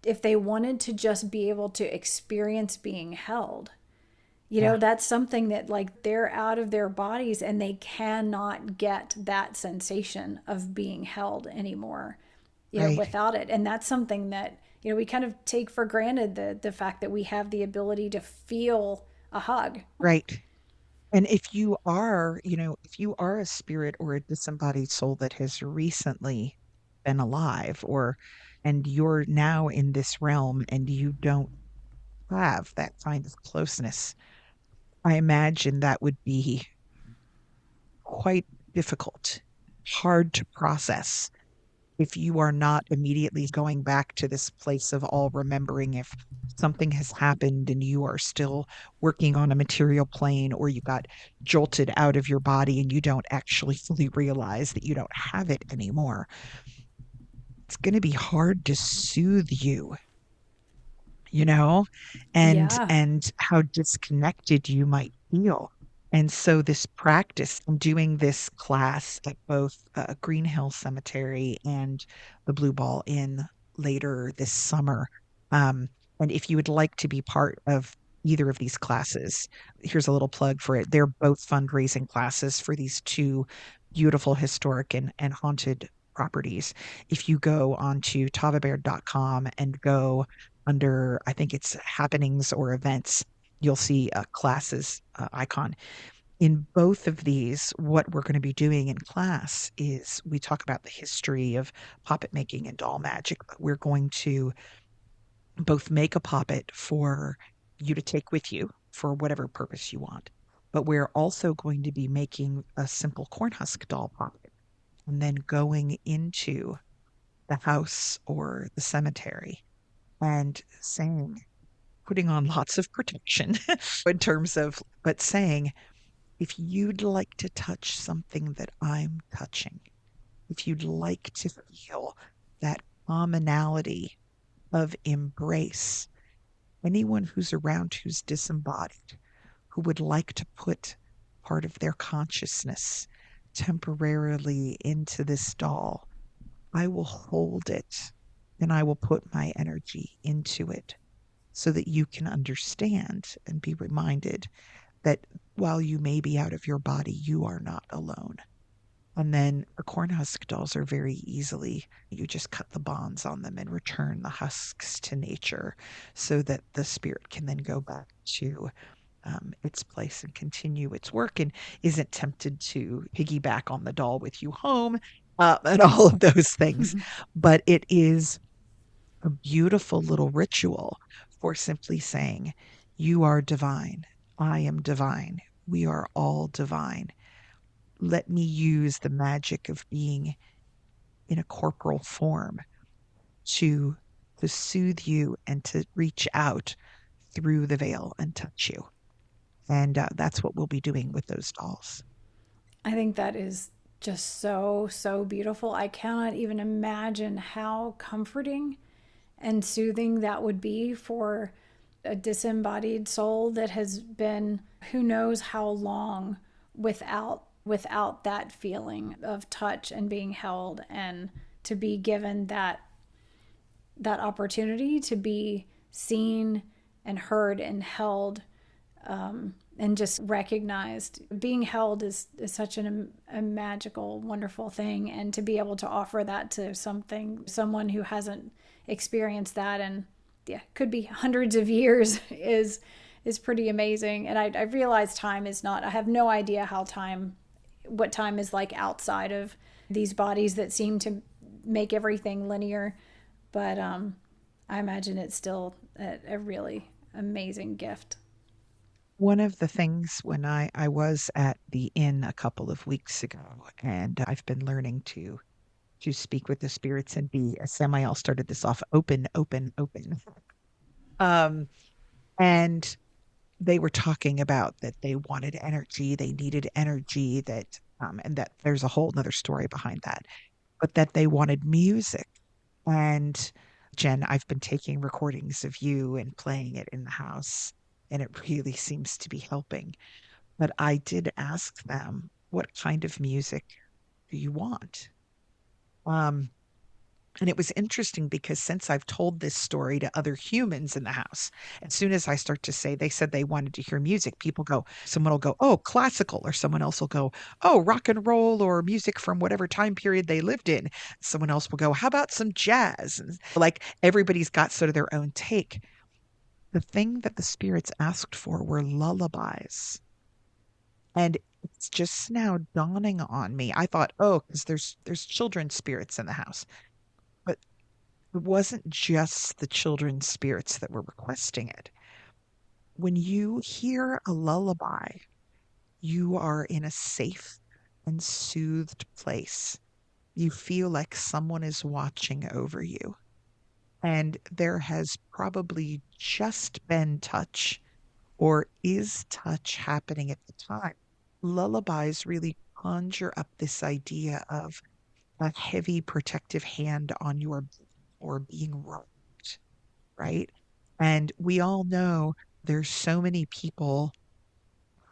if they wanted to just be able to experience being held. Yeah. That's something that like they're out of their bodies and they cannot get that sensation of being held anymore, Right. without it. And that's something that, we kind of take for granted, the fact that we have the ability to feel a hug. Right. And if you are a spirit or a disembodied soul that has recently been alive, and you're now in this realm and you don't have that kind of closeness, I imagine that would be quite difficult, hard to process if you are not immediately going back to this place of all remembering if something has happened and you are still working on a material plane, or you got jolted out of your body and you don't actually fully realize that you don't have it anymore. It's going to be hard to soothe you, you know, Yeah. and how disconnected you might feel. And so this practice, I'm doing this class at both Green Hill Cemetery and the Blue Ball Inn later this summer. And if you would like to be part of either of these classes, here's a little plug for it. They're both fundraising classes for these two beautiful historic and haunted properties. If you go onto tavabaird.com and go under, I think it's happenings or events, you'll see a classes icon. In both of these, what we're going to be doing in class is we talk about the history of poppet making and doll magic, but we're going to both make a poppet for you to take with you for whatever purpose you want. But we're also going to be making a simple cornhusk doll poppet and then going into the house or the cemetery and saying, putting on lots of protection in terms of, but saying, if you'd like to touch something that I'm touching, if you'd like to feel that commonality of embrace, anyone who's around who's disembodied, who would like to put part of their consciousness temporarily into this doll, I will hold it and I will put my energy into it so that you can understand and be reminded that while you may be out of your body, you are not alone. And then the cornhusk dolls are very easily, you just cut the bonds on them and return the husks to nature so that the spirit can then go back to its place and continue its work and isn't tempted to piggyback on the doll with you home, and all of those things. But it is a beautiful little ritual for simply saying, you are divine. I am divine. We are all divine. Let me use the magic of being in a corporal form to to soothe you and to reach out through the veil and touch you. And that's what we'll be doing with those dolls. I think that is just so, so beautiful. I cannot even imagine how comforting and soothing that would be for a disembodied soul that has been who knows how long without that feeling of touch and being held, and to be given that opportunity to be seen and heard and held, and just recognized. Being held is such a magical, wonderful thing, and to be able to offer that to someone who hasn't experienced that, and yeah, could be hundreds of years is pretty amazing. And I realize time is not, I have no idea what time is like outside of these bodies that seem to make everything linear. But I imagine it's still a really amazing gift. One of the things when I was at the inn a couple of weeks ago, and I've been learning to speak with the spirits and be, as Samael started this off, open, open, open. Um, and they were talking about that they wanted energy, they needed energy, and that there's a whole nother story behind that, but that they wanted music. And Jen, I've been taking recordings of you and playing it in the house, and it really seems to be helping. But I did ask them, what kind of music do you want? Um, and it was interesting because since I've told this story to other humans in the house, as soon as I start to say they said they wanted to hear music, someone will go, oh, classical, or someone else will go, oh, rock and roll, or music from whatever time period they lived in. Someone else will go, how about some jazz? And like everybody's got sort of their own take. The thing that the spirits asked for were lullabies. And it's just now dawning on me. I thought, oh, because there's children's spirits in the house. But it wasn't just the children's spirits that were requesting it. When you hear a lullaby, you are in a safe and soothed place. You feel like someone is watching over you. And there has probably just been touch or is touch happening at the time. Lullabies really conjure up this idea of a heavy protective hand on your or being rocked, right? And we all know there's so many people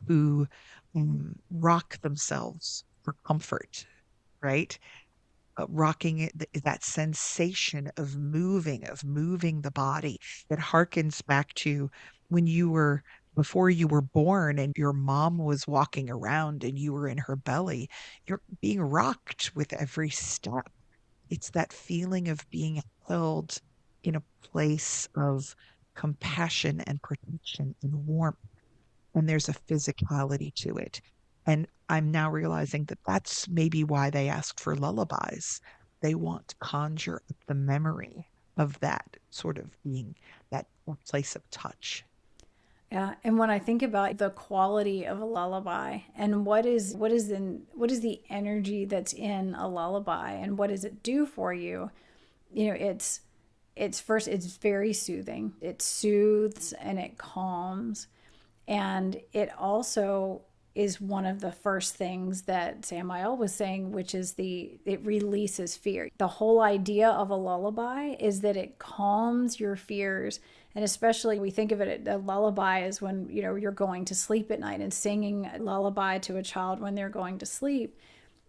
who rock themselves for comfort, right? Rocking it, that sensation of moving the body that harkens back to when before you were born and your mom was walking around and you were in her belly. You're being rocked with every step. It's that feeling of being held in a place of compassion and protection and warmth. And there's a physicality to it. And I'm now realizing that that's maybe why they ask for lullabies. They want to conjure up the memory of that sort of being, that place of touch. Yeah, and when I think about the quality of a lullaby and what is the energy that's in a lullaby and what does it do for you? It's first, it's very soothing. It soothes and it calms, and it also is one of the first things that Samael was saying, which is it releases fear. The whole idea of a lullaby is that it calms your fears. And especially we think of it, a lullaby is when, you're going to sleep at night, and singing a lullaby to a child when they're going to sleep.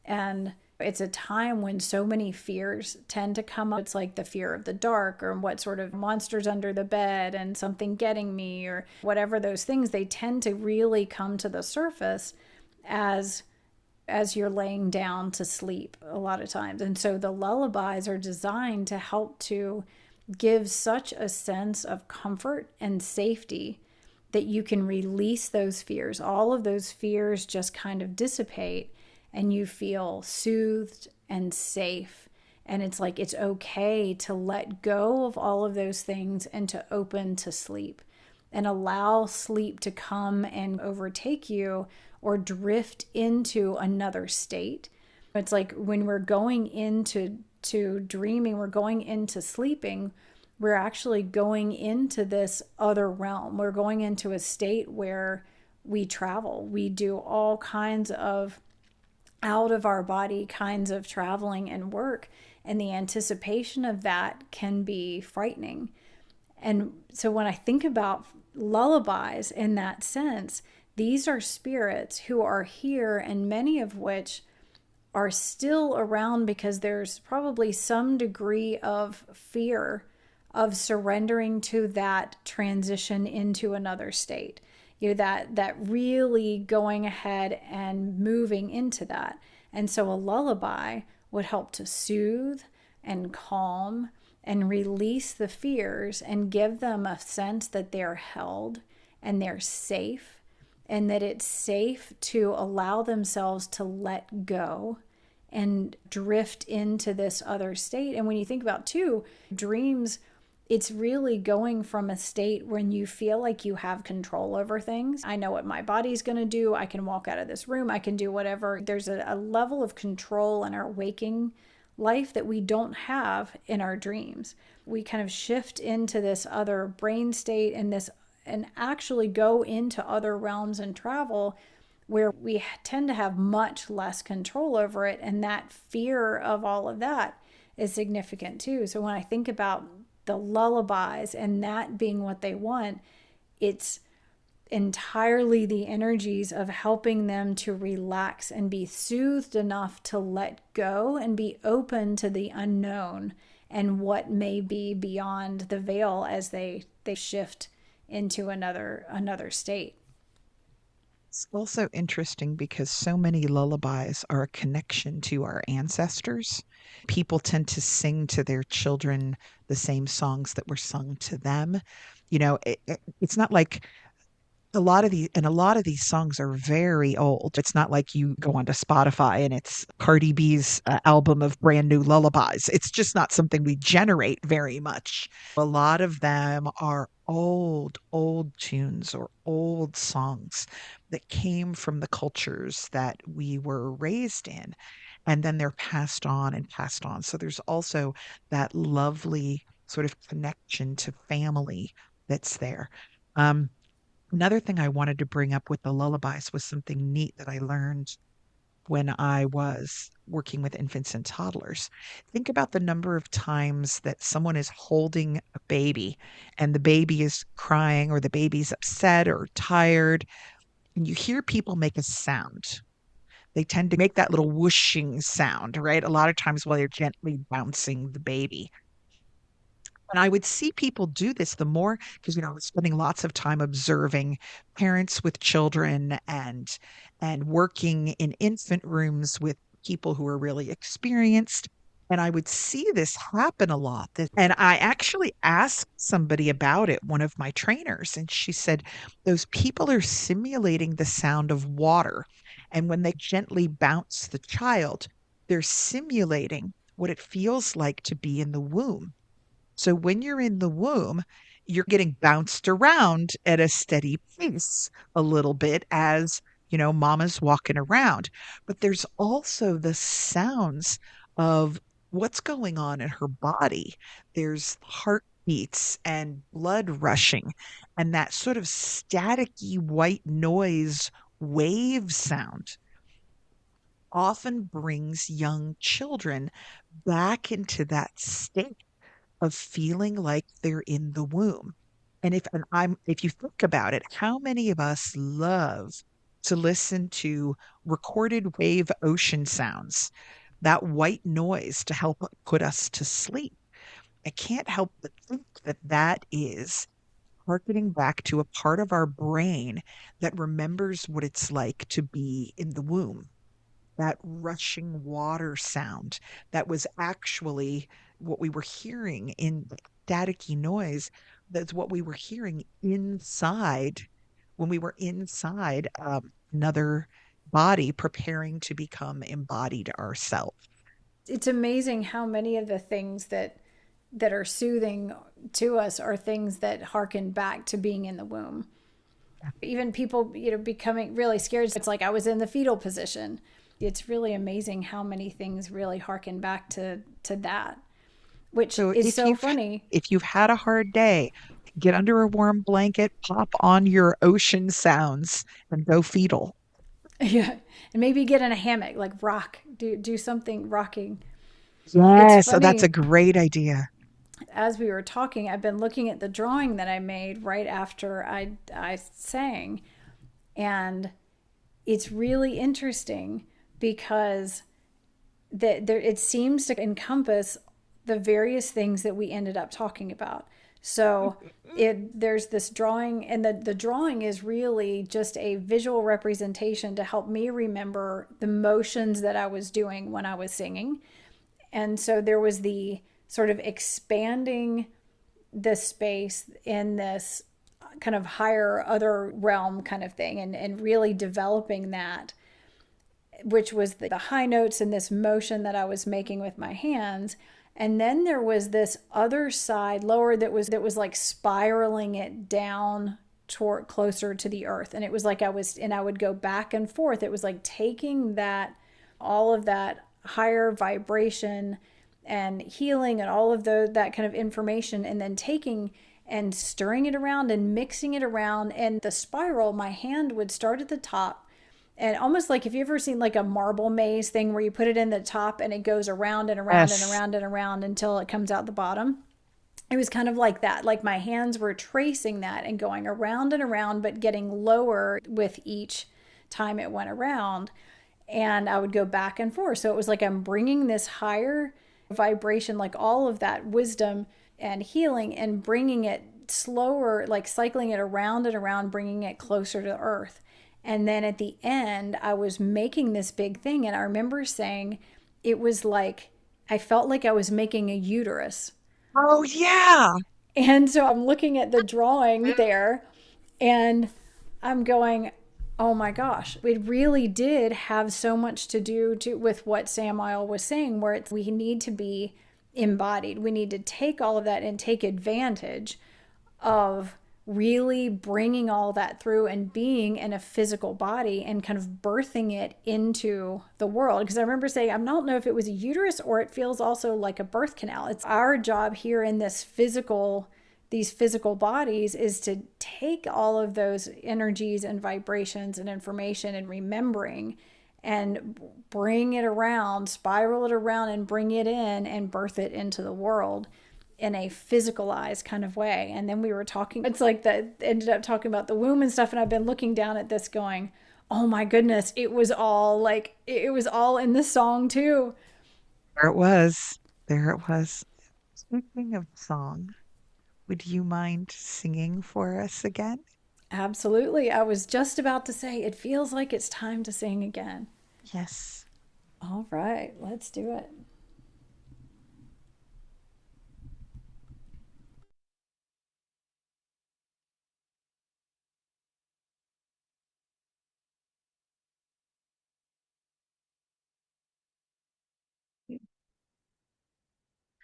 And it's a time when so many fears tend to come up. It's like the fear of the dark, or what sort of monsters under the bed and something getting me, or whatever those things, they tend to really come to the surface as you're laying down to sleep a lot of times. And so the lullabies are designed to help to give such a sense of comfort and safety that you can release those fears. All of those fears just kind of dissipate, and you feel soothed and safe. And it's like it's okay to let go of all of those things and to open to sleep and allow sleep to come and overtake you or drift into another state. It's like when we're going into dreaming, we're going into sleeping, we're actually going into this other realm. We're going into a state where we travel. We do all kinds of out of our body kinds of traveling and work, and the anticipation of that can be frightening. And so when I think about lullabies in that sense, these are spirits who are here, and many of which are still around because there's probably some degree of fear of surrendering to that transition into another state. That really going ahead and moving into that. And so a lullaby would help to soothe and calm and release the fears and give them a sense that they're held and they're safe, and that it's safe to allow themselves to let go and drift into this other state. And when you think about too, dreams, it's really going from a state when you feel like you have control over things. I know what my body's going to do. I can walk out of this room. I can do whatever. There's a level of control in our waking life that we don't have in our dreams. We kind of shift into this other brain state and actually go into other realms and travel where we tend to have much less control over it. And that fear of all of that is significant too. So when I think about the lullabies and that being what they want, it's entirely the energies of helping them to relax and be soothed enough to let go and be open to the unknown and what may be beyond the veil as they shift into another state. It's also interesting because so many lullabies are a connection to our ancestors. People tend to sing to their children the same songs that were sung to them. It's not like a lot of these songs are very old. It's not like you go onto Spotify and it's Cardi B's album of brand new lullabies. It's just not something we generate very much. A lot of them are old tunes or old songs that came from the cultures that we were raised in. And then they're passed on and passed on. So there's also that lovely sort of connection to family that's there. Um, Another thing I wanted to bring up with the lullabies was something neat that I learned when I was working with infants and toddlers. Think about the number of times that someone is holding a baby and the baby is crying or the baby's upset or tired, and you hear people make a sound. They tend to make that little whooshing sound, right? A lot of times while you're gently bouncing the baby. And I would see people do this the more because I was spending lots of time observing parents with children and working in infant rooms with people who are really experienced. And I would see this happen a lot. And I actually asked somebody about it, one of my trainers, and she said, those people are simulating the sound of water. And when they gently bounce the child, they're simulating what it feels like to be in the womb. So when you're in the womb, you're getting bounced around at a steady pace a little bit as, mama's walking around. But there's also the sounds of what's going on in her body. There's heartbeats and blood rushing and that sort of staticky white noise wave sound often brings young children back into that state of feeling like they're in the womb. If you think about it, how many of us love to listen to recorded wave ocean sounds, that white noise to help put us to sleep? I can't help but think that that is harkening back to a part of our brain that remembers what it's like to be in the womb, that rushing water sound that was actually what we were hearing in staticky noise. That's what we were hearing inside when we were inside another body preparing to become embodied ourselves. It's amazing how many of the things that are soothing to us are things that harken back to being in the womb. Even people, becoming really scared. It's like I was in the fetal position. It's really amazing how many things really harken back to that, which So is so funny. if you've had a hard day, get under a warm blanket, pop on your ocean sounds, and go fetal. Yeah, and maybe get in a hammock, like rock, do something rocking. It's Yes, so that's a funny. great idea. As we were talking, I've been looking at the drawing that I made right after I sang, and it's really interesting because it seems to encompass the various things that we ended up talking about. So there's this drawing, and the drawing is really just a visual representation to help me remember the motions that I was doing when I was singing. And so there was sort of expanding the space in this kind of higher other realm kind of thing, and really developing that, which was the high notes and this motion that I was making with my hands. And then there was this other side lower that was like spiraling it down toward closer to the earth. And it was like I would go back and forth. It was like taking that, all of that higher vibration and healing and all of that kind of information, and then taking and stirring it around and mixing it around. And the spiral, my hand would start at the top, and almost like, if you ever seen like a marble maze thing where you put it in the top and it goes around and around and Yes. around and around until it comes out the bottom. It was kind of like that. Like my hands were tracing that and going around and around, but getting lower with each time it went around. And I would go back and forth. So it was like I'm bringing this higher vibration, like all of that wisdom and healing, and bringing it slower, like cycling it around and around, bringing it closer to earth. And then at the end, I was making this big thing. And I remember saying it was like, I felt like I was making a uterus. Oh, yeah. And so I'm looking at the drawing there, and I'm going, oh my gosh, it really did have so much to do with what Samael was saying, where we need to be embodied. We need to take all of that and take advantage of really bringing all that through and being in a physical body and kind of birthing it into the world. Because I remember saying, I don't know if it was a uterus or it feels also like a birth canal. It's our job here in these physical bodies is to take all of those energies and vibrations and information and remembering, and bring it around, spiral it around, and bring it in and birth it into the world in a physicalized kind of way. And then we were talking, it's like that ended up talking about the womb and stuff. And I've been looking down at this going, oh my goodness, it was all in the song too. There it was. There it was. Speaking of song, would you mind singing for us again? Absolutely. I was just about to say, it feels like it's time to sing again. Yes. All right, let's do it.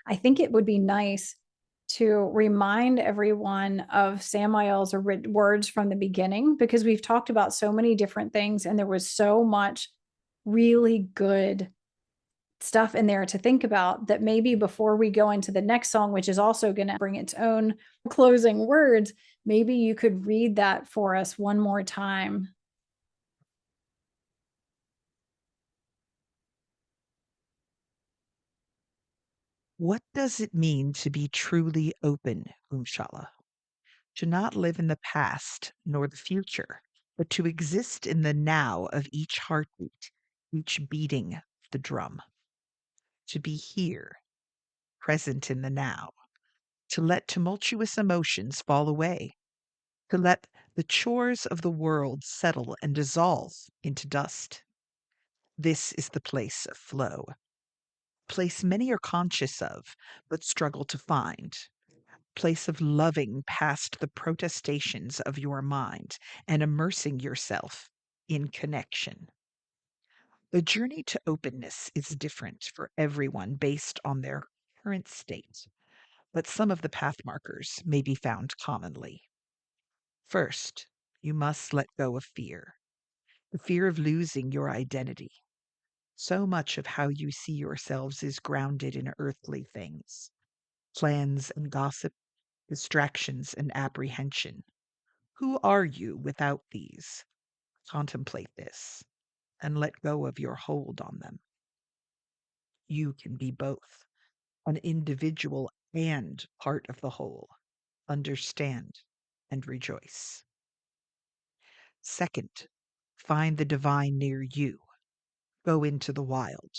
I think it would be nice to remind everyone of Samael's words from the beginning, because we've talked about so many different things and there was so much really good stuff in there to think about, that maybe before we go into the next song, which is also going to bring its own closing words, maybe you could read that for us one more time. What does it mean to be truly open, Umshala? To not live in the past nor the future, but to exist in the now of each heartbeat, each beating of the drum. To be here, present in the now. To let tumultuous emotions fall away. To let the chores of the world settle and dissolve into dust. This is the place of flow, place many are conscious of, but struggle to find. Place of loving past the protestations of your mind and immersing yourself in connection. The journey to openness is different for everyone based on their current state, but some of the path markers may be found commonly. First, you must let go of fear, the fear of losing your identity. So much of how you see yourselves is grounded in earthly things, plans and gossip, distractions and apprehension. Who are you without these? Contemplate this and let go of your hold on them. You can be both, an individual and part of the whole. Understand and rejoice. Second, find the divine near you. Go into the wild.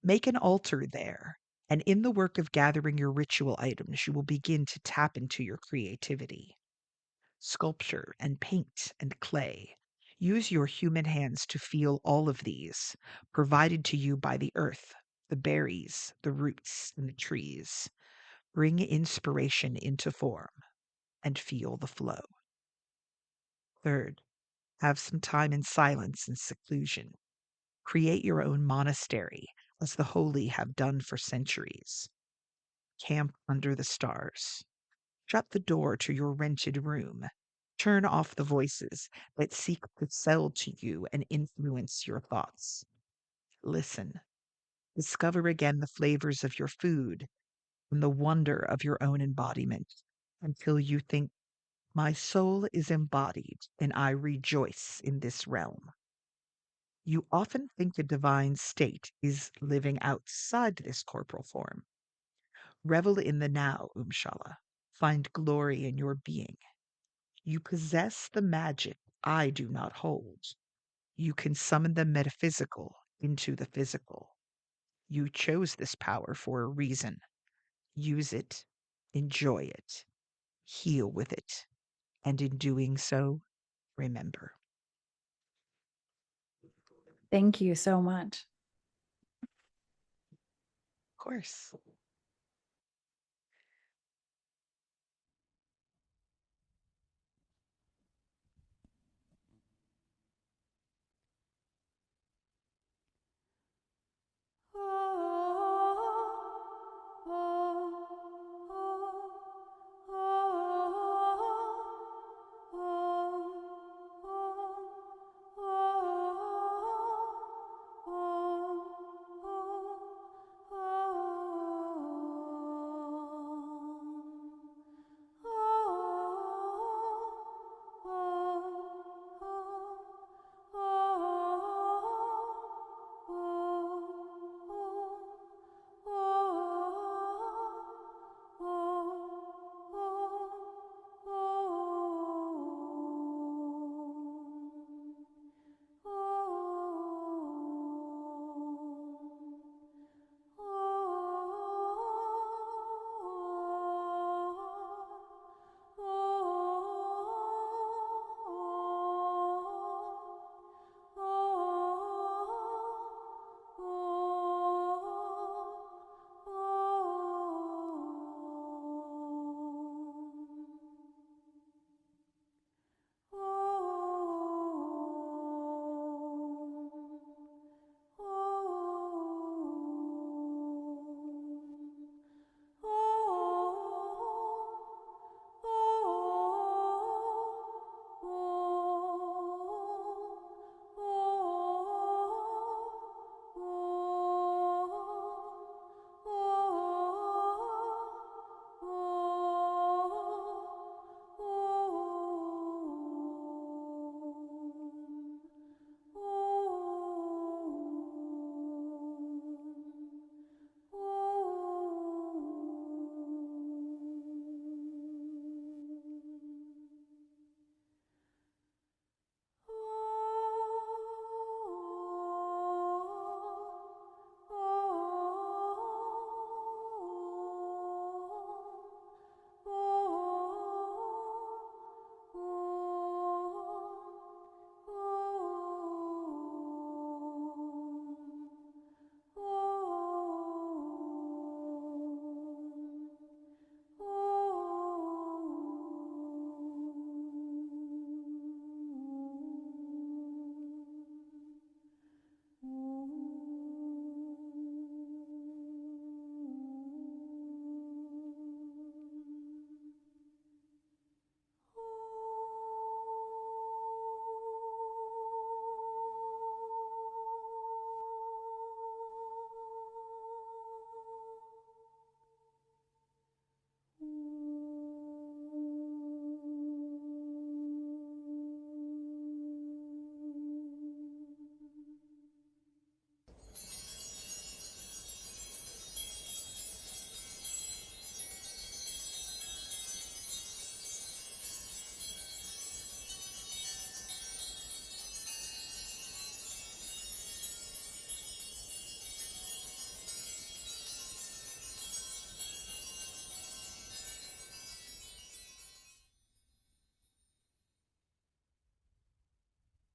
Make an altar there, and in the work of gathering your ritual items, you will begin to tap into your creativity. Sculpture and paint and clay. Use your human hands to feel all of these, provided to you by the earth, the berries, the roots, and the trees. Bring inspiration into form and feel the flow. Third, have some time in silence and seclusion. Create your own monastery, as the holy have done for centuries. Camp under the stars. Shut the door to your rented room. Turn off the voices that seek to sell to you and influence your thoughts. Listen. Discover again the flavors of your food and the wonder of your own embodiment until you think, my soul is embodied and I rejoice in this realm. You often think the divine state is living outside this corporal form. Revel in the now, Find glory in your being. You possess the magic I do not hold. You can summon the metaphysical into the physical. You chose this power for a reason. Use it, enjoy it, heal with it, and in doing so, remember. Thank you so much. Of course.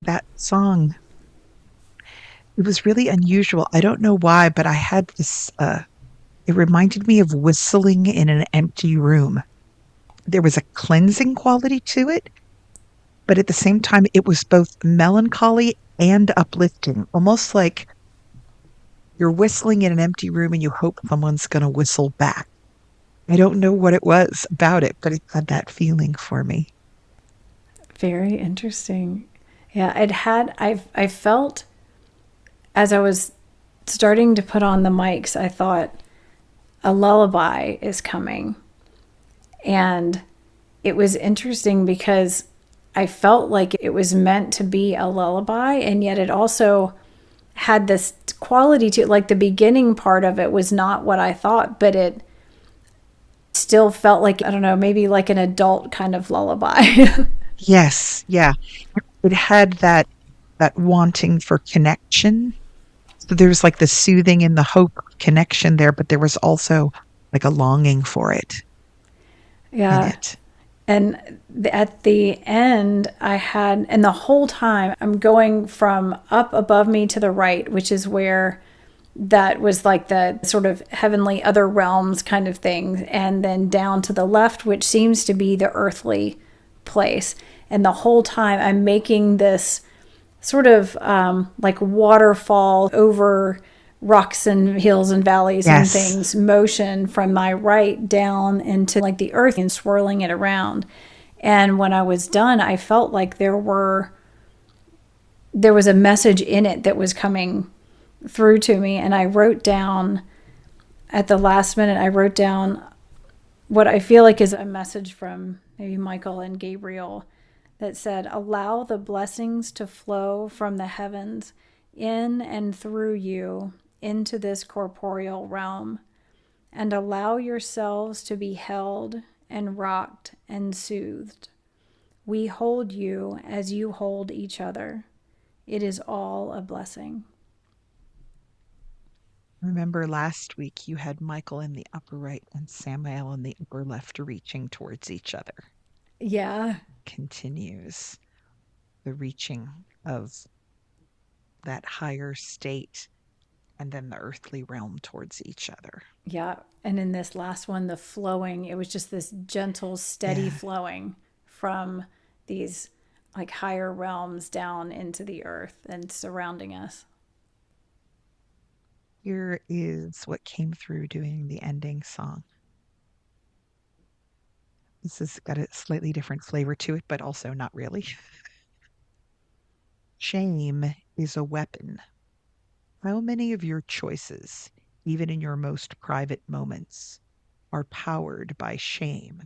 That song, it was really unusual. I don't know why, but I had this It reminded me of whistling in an empty room. There was a cleansing quality to it, but at the same time, it was both melancholy and uplifting, almost like you're whistling in an empty room and you hope someone's going to whistle back. I don't know what it was about it, but it had that feeling for me. Very interesting. Yeah, I felt as I was starting to put on the mics, I thought a lullaby is coming. And it was interesting because I felt like it was meant to be a lullaby, and yet it also had this quality to it. Like the beginning part of it was not what I thought, but it still felt like, I don't know, maybe like an adult kind of lullaby. Yes, yeah. It had that wanting for connection. So there was like the soothing and the hope connection there, but there was also like a longing for it in Yeah. it. And at the end, and the whole time I'm going from up above me to the right, which is where that was like the sort of heavenly other realms kind of thing, and then down to the left, which seems to be the earthly place. And the whole time I'm making this sort of like waterfall over rocks and hills and valleys and Yes. things motion from my right down into like the earth and swirling it around. And when I was done, I felt like there was a message in it that was coming through to me. And I wrote down at the last minute, I wrote down what I feel like is a message from maybe Michael and Gabriel that said, allow the blessings to flow from the heavens in and through you into this corporeal realm, and allow yourselves to be held and rocked and soothed. We hold you as you hold each other. It is all a blessing. Remember last week you had Michael in the upper right and Samael in the upper left reaching towards each other. Yeah. Continues the reaching of that higher state and then the earthly realm towards each other. Yeah. And in this last one, the flowing, it was just this gentle, steady Yeah. flowing from these like higher realms down into the earth and surrounding us. Here is what came through doing the ending song. This has got a slightly different flavor to it, but also not really. Shame is a weapon. How many of your choices, even in your most private moments, are powered by shame?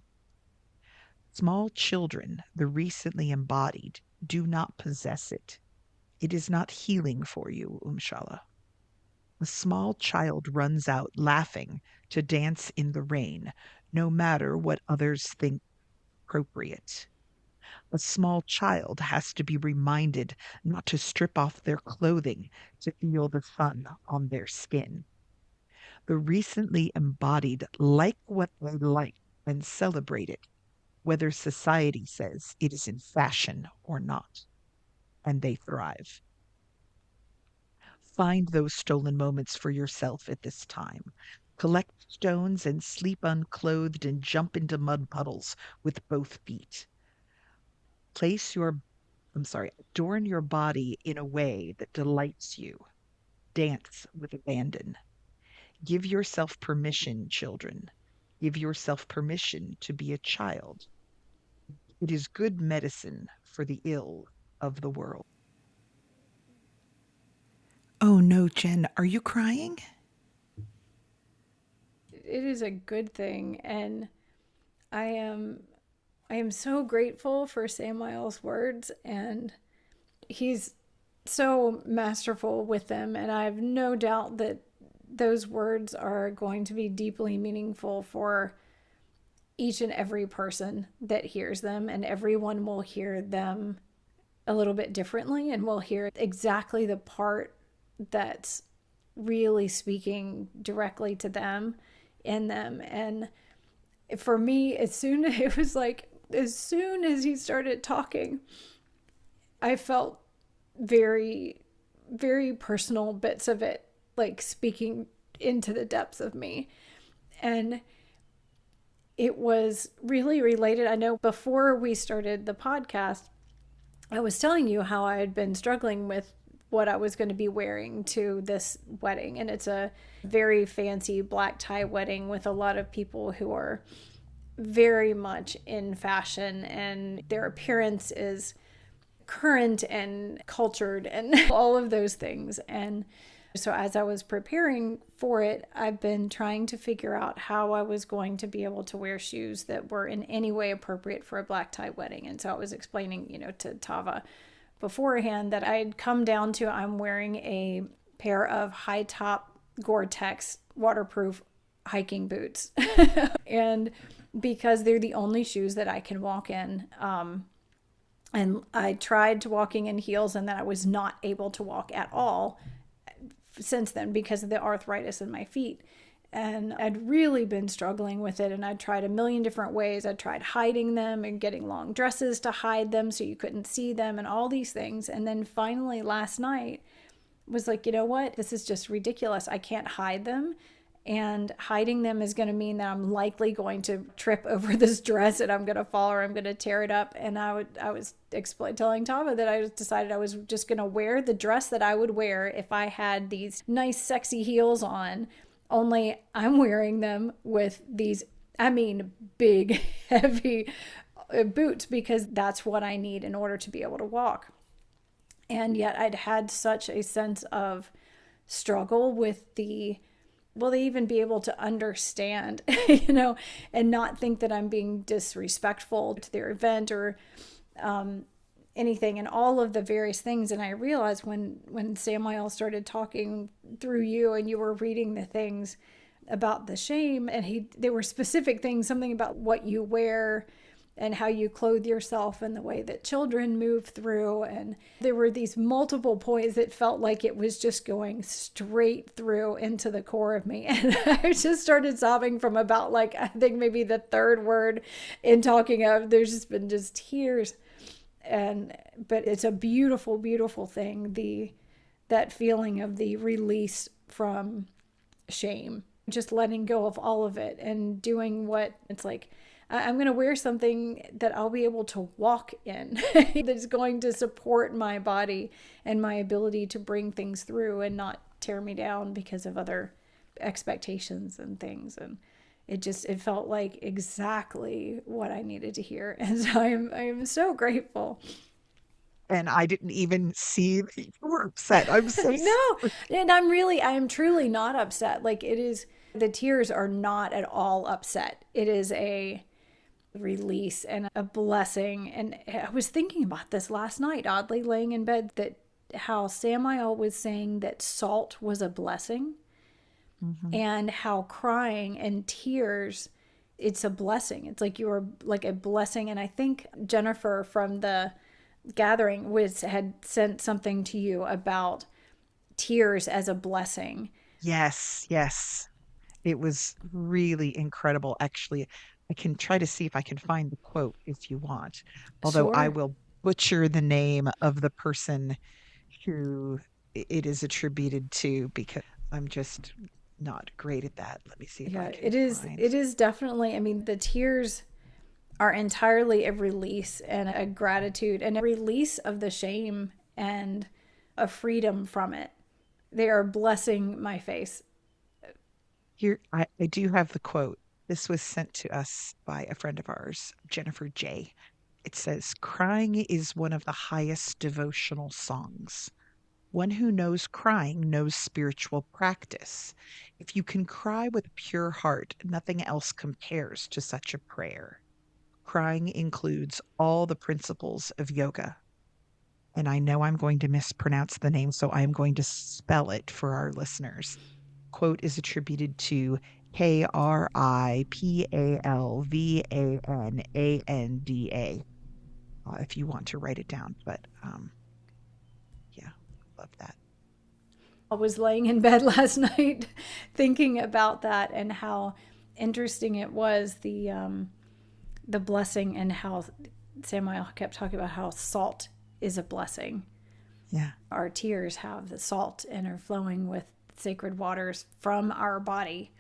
Small children, the recently embodied, do not possess it. It is not healing for you, Umshala. A small child runs out laughing to dance in the rain, no matter what others think appropriate. A small child has to be reminded not to strip off their clothing to feel the sun on their skin. The recently embodied like what they like and celebrate it, whether society says it is in fashion or not, and they thrive. Find those stolen moments for yourself at this time. Collect stones and sleep unclothed and jump into mud puddles with both feet. Place your, adorn your body in a way that delights you. Dance with abandon. Give yourself permission, children. Give yourself permission to be a child. It is good medicine for the ill of the world. Oh no, Jen, are you crying? It is a good thing. And I am I am so grateful for Samael's words, and he's so masterful with them, and I have no doubt that those words are going to be deeply meaningful for each and every person that hears them, and everyone will hear them a little bit differently and will hear exactly the part that's really speaking directly to them in them. And for me, as soon it was like as soon as he started talking, I felt very, very personal bits of it like speaking into the depths of me. And it was really related. I know before we started the podcast, I was telling you how I had been struggling with what I was going to be wearing to this wedding. And it's a very fancy black tie wedding with a lot of people who are very much in fashion, and their appearance is current and cultured and all of those things. And so as I was preparing for it, I've been trying to figure out how I was going to be able to wear shoes that were in any way appropriate for a black tie wedding. And so I was explaining, to Tava beforehand that I had come down to, I'm wearing a pair of high top Gore-Tex waterproof hiking boots. And because they're the only shoes that I can walk in. And I tried to walking in heels, and then I was not able to walk at all since then because of the arthritis in my feet. And I'd really been struggling with it, and I'd tried a million different ways. I tried hiding them and getting long dresses to hide them so you couldn't see them and all these things. And then finally last night was like, you know what? This is just ridiculous. I can't hide them. And hiding them is going to mean that I'm likely going to trip over this dress and I'm going to fall or I'm going to tear it up. And I was telling Tava that I decided I was just going to wear the dress that I would wear if I had these nice, sexy heels on. Only I'm wearing them with these, big, heavy boots because that's what I need in order to be able to walk. And yet I'd had such a sense of struggle with will they even be able to understand, and not think that I'm being disrespectful to their event or anything, and all of the various things. And I realized when Samael started talking through you and you were reading the things about the shame, and there were specific things, something about what you wear and how you clothe yourself and the way that children move through. And there were these multiple points that felt like it was just going straight through into the core of me. And I just started sobbing from about I think maybe the third word in talking of, there's just been just tears. But it's a beautiful, beautiful thing. That feeling of the release from shame, just letting go of all of it and doing what it's like. I'm going to wear something that I'll be able to walk in that's going to support my body and my ability to bring things through and not tear me down because of other expectations and things. And it felt like exactly what I needed to hear. And so I am so grateful. And I didn't even see that you were upset. I'm so No, and I am truly not upset. The tears are not at all upset. It is a release and a blessing. And I was thinking about this last night, oddly, laying in bed, that how Samael was saying that salt was a blessing, and how crying and tears, it's a blessing. It's like you're like a blessing. And I think Jennifer from the gathering had sent something to you about tears as a blessing. Yes. It was really incredible. Actually, I can try to see if I can find the quote if you want, although I Sure. will butcher the name of the person who it is attributed to because I'm just not great at that. Let me see if I Yeah, can it is. find. It is definitely, the tears are entirely a release and a gratitude and a release of the shame and a freedom from it. They are blessing my face. Here, I do have the quote. This was sent to us by a friend of ours, Jennifer J. It says, "Crying is one of the highest devotional songs. One who knows crying knows spiritual practice. If you can cry with a pure heart, nothing else compares to such a prayer. Crying includes all the principles of yoga." And I know I'm going to mispronounce the name, so I'm going to spell it for our listeners. Quote is attributed to Kripalvananda, if you want to write it down. But yeah, love that. I was laying in bed last night thinking about that and how interesting it was, the blessing, and how Samael kept talking about how salt is a blessing. Yeah. Our tears have the salt and are flowing with sacred waters from our body.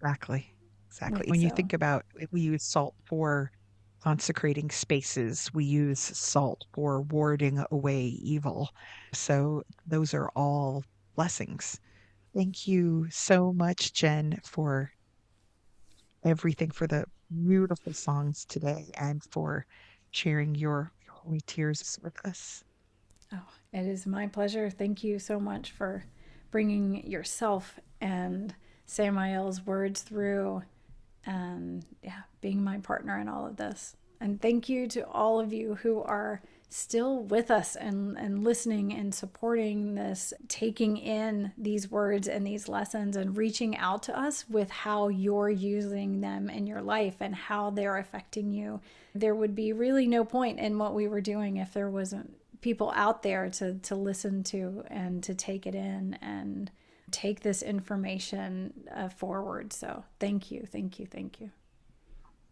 Exactly. Exactly. And When you so, think about it, we use salt for consecrating spaces, we use salt for warding away evil. So those are all blessings. Thank you so much, Jen, for everything, for the beautiful songs today, and for sharing your holy tears with us. oh, it is my pleasure. Thank you so much for bringing yourself and Samael's words through, and yeah, being my partner in all of this. And thank you to all of you who are still with us and listening and supporting this, taking in these words and these lessons and reaching out to us with how you're using them in your life and how they're affecting you. There would be really no point in what we were doing if there wasn't people out there to listen to and to take it in and take this information forward. So thank you, thank you, thank you.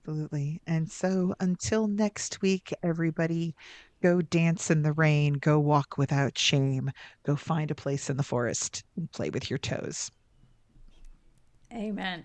Absolutely. And so until next week, everybody, go dance in the rain, go walk without shame, go find a place in the forest and play with your toes. Amen.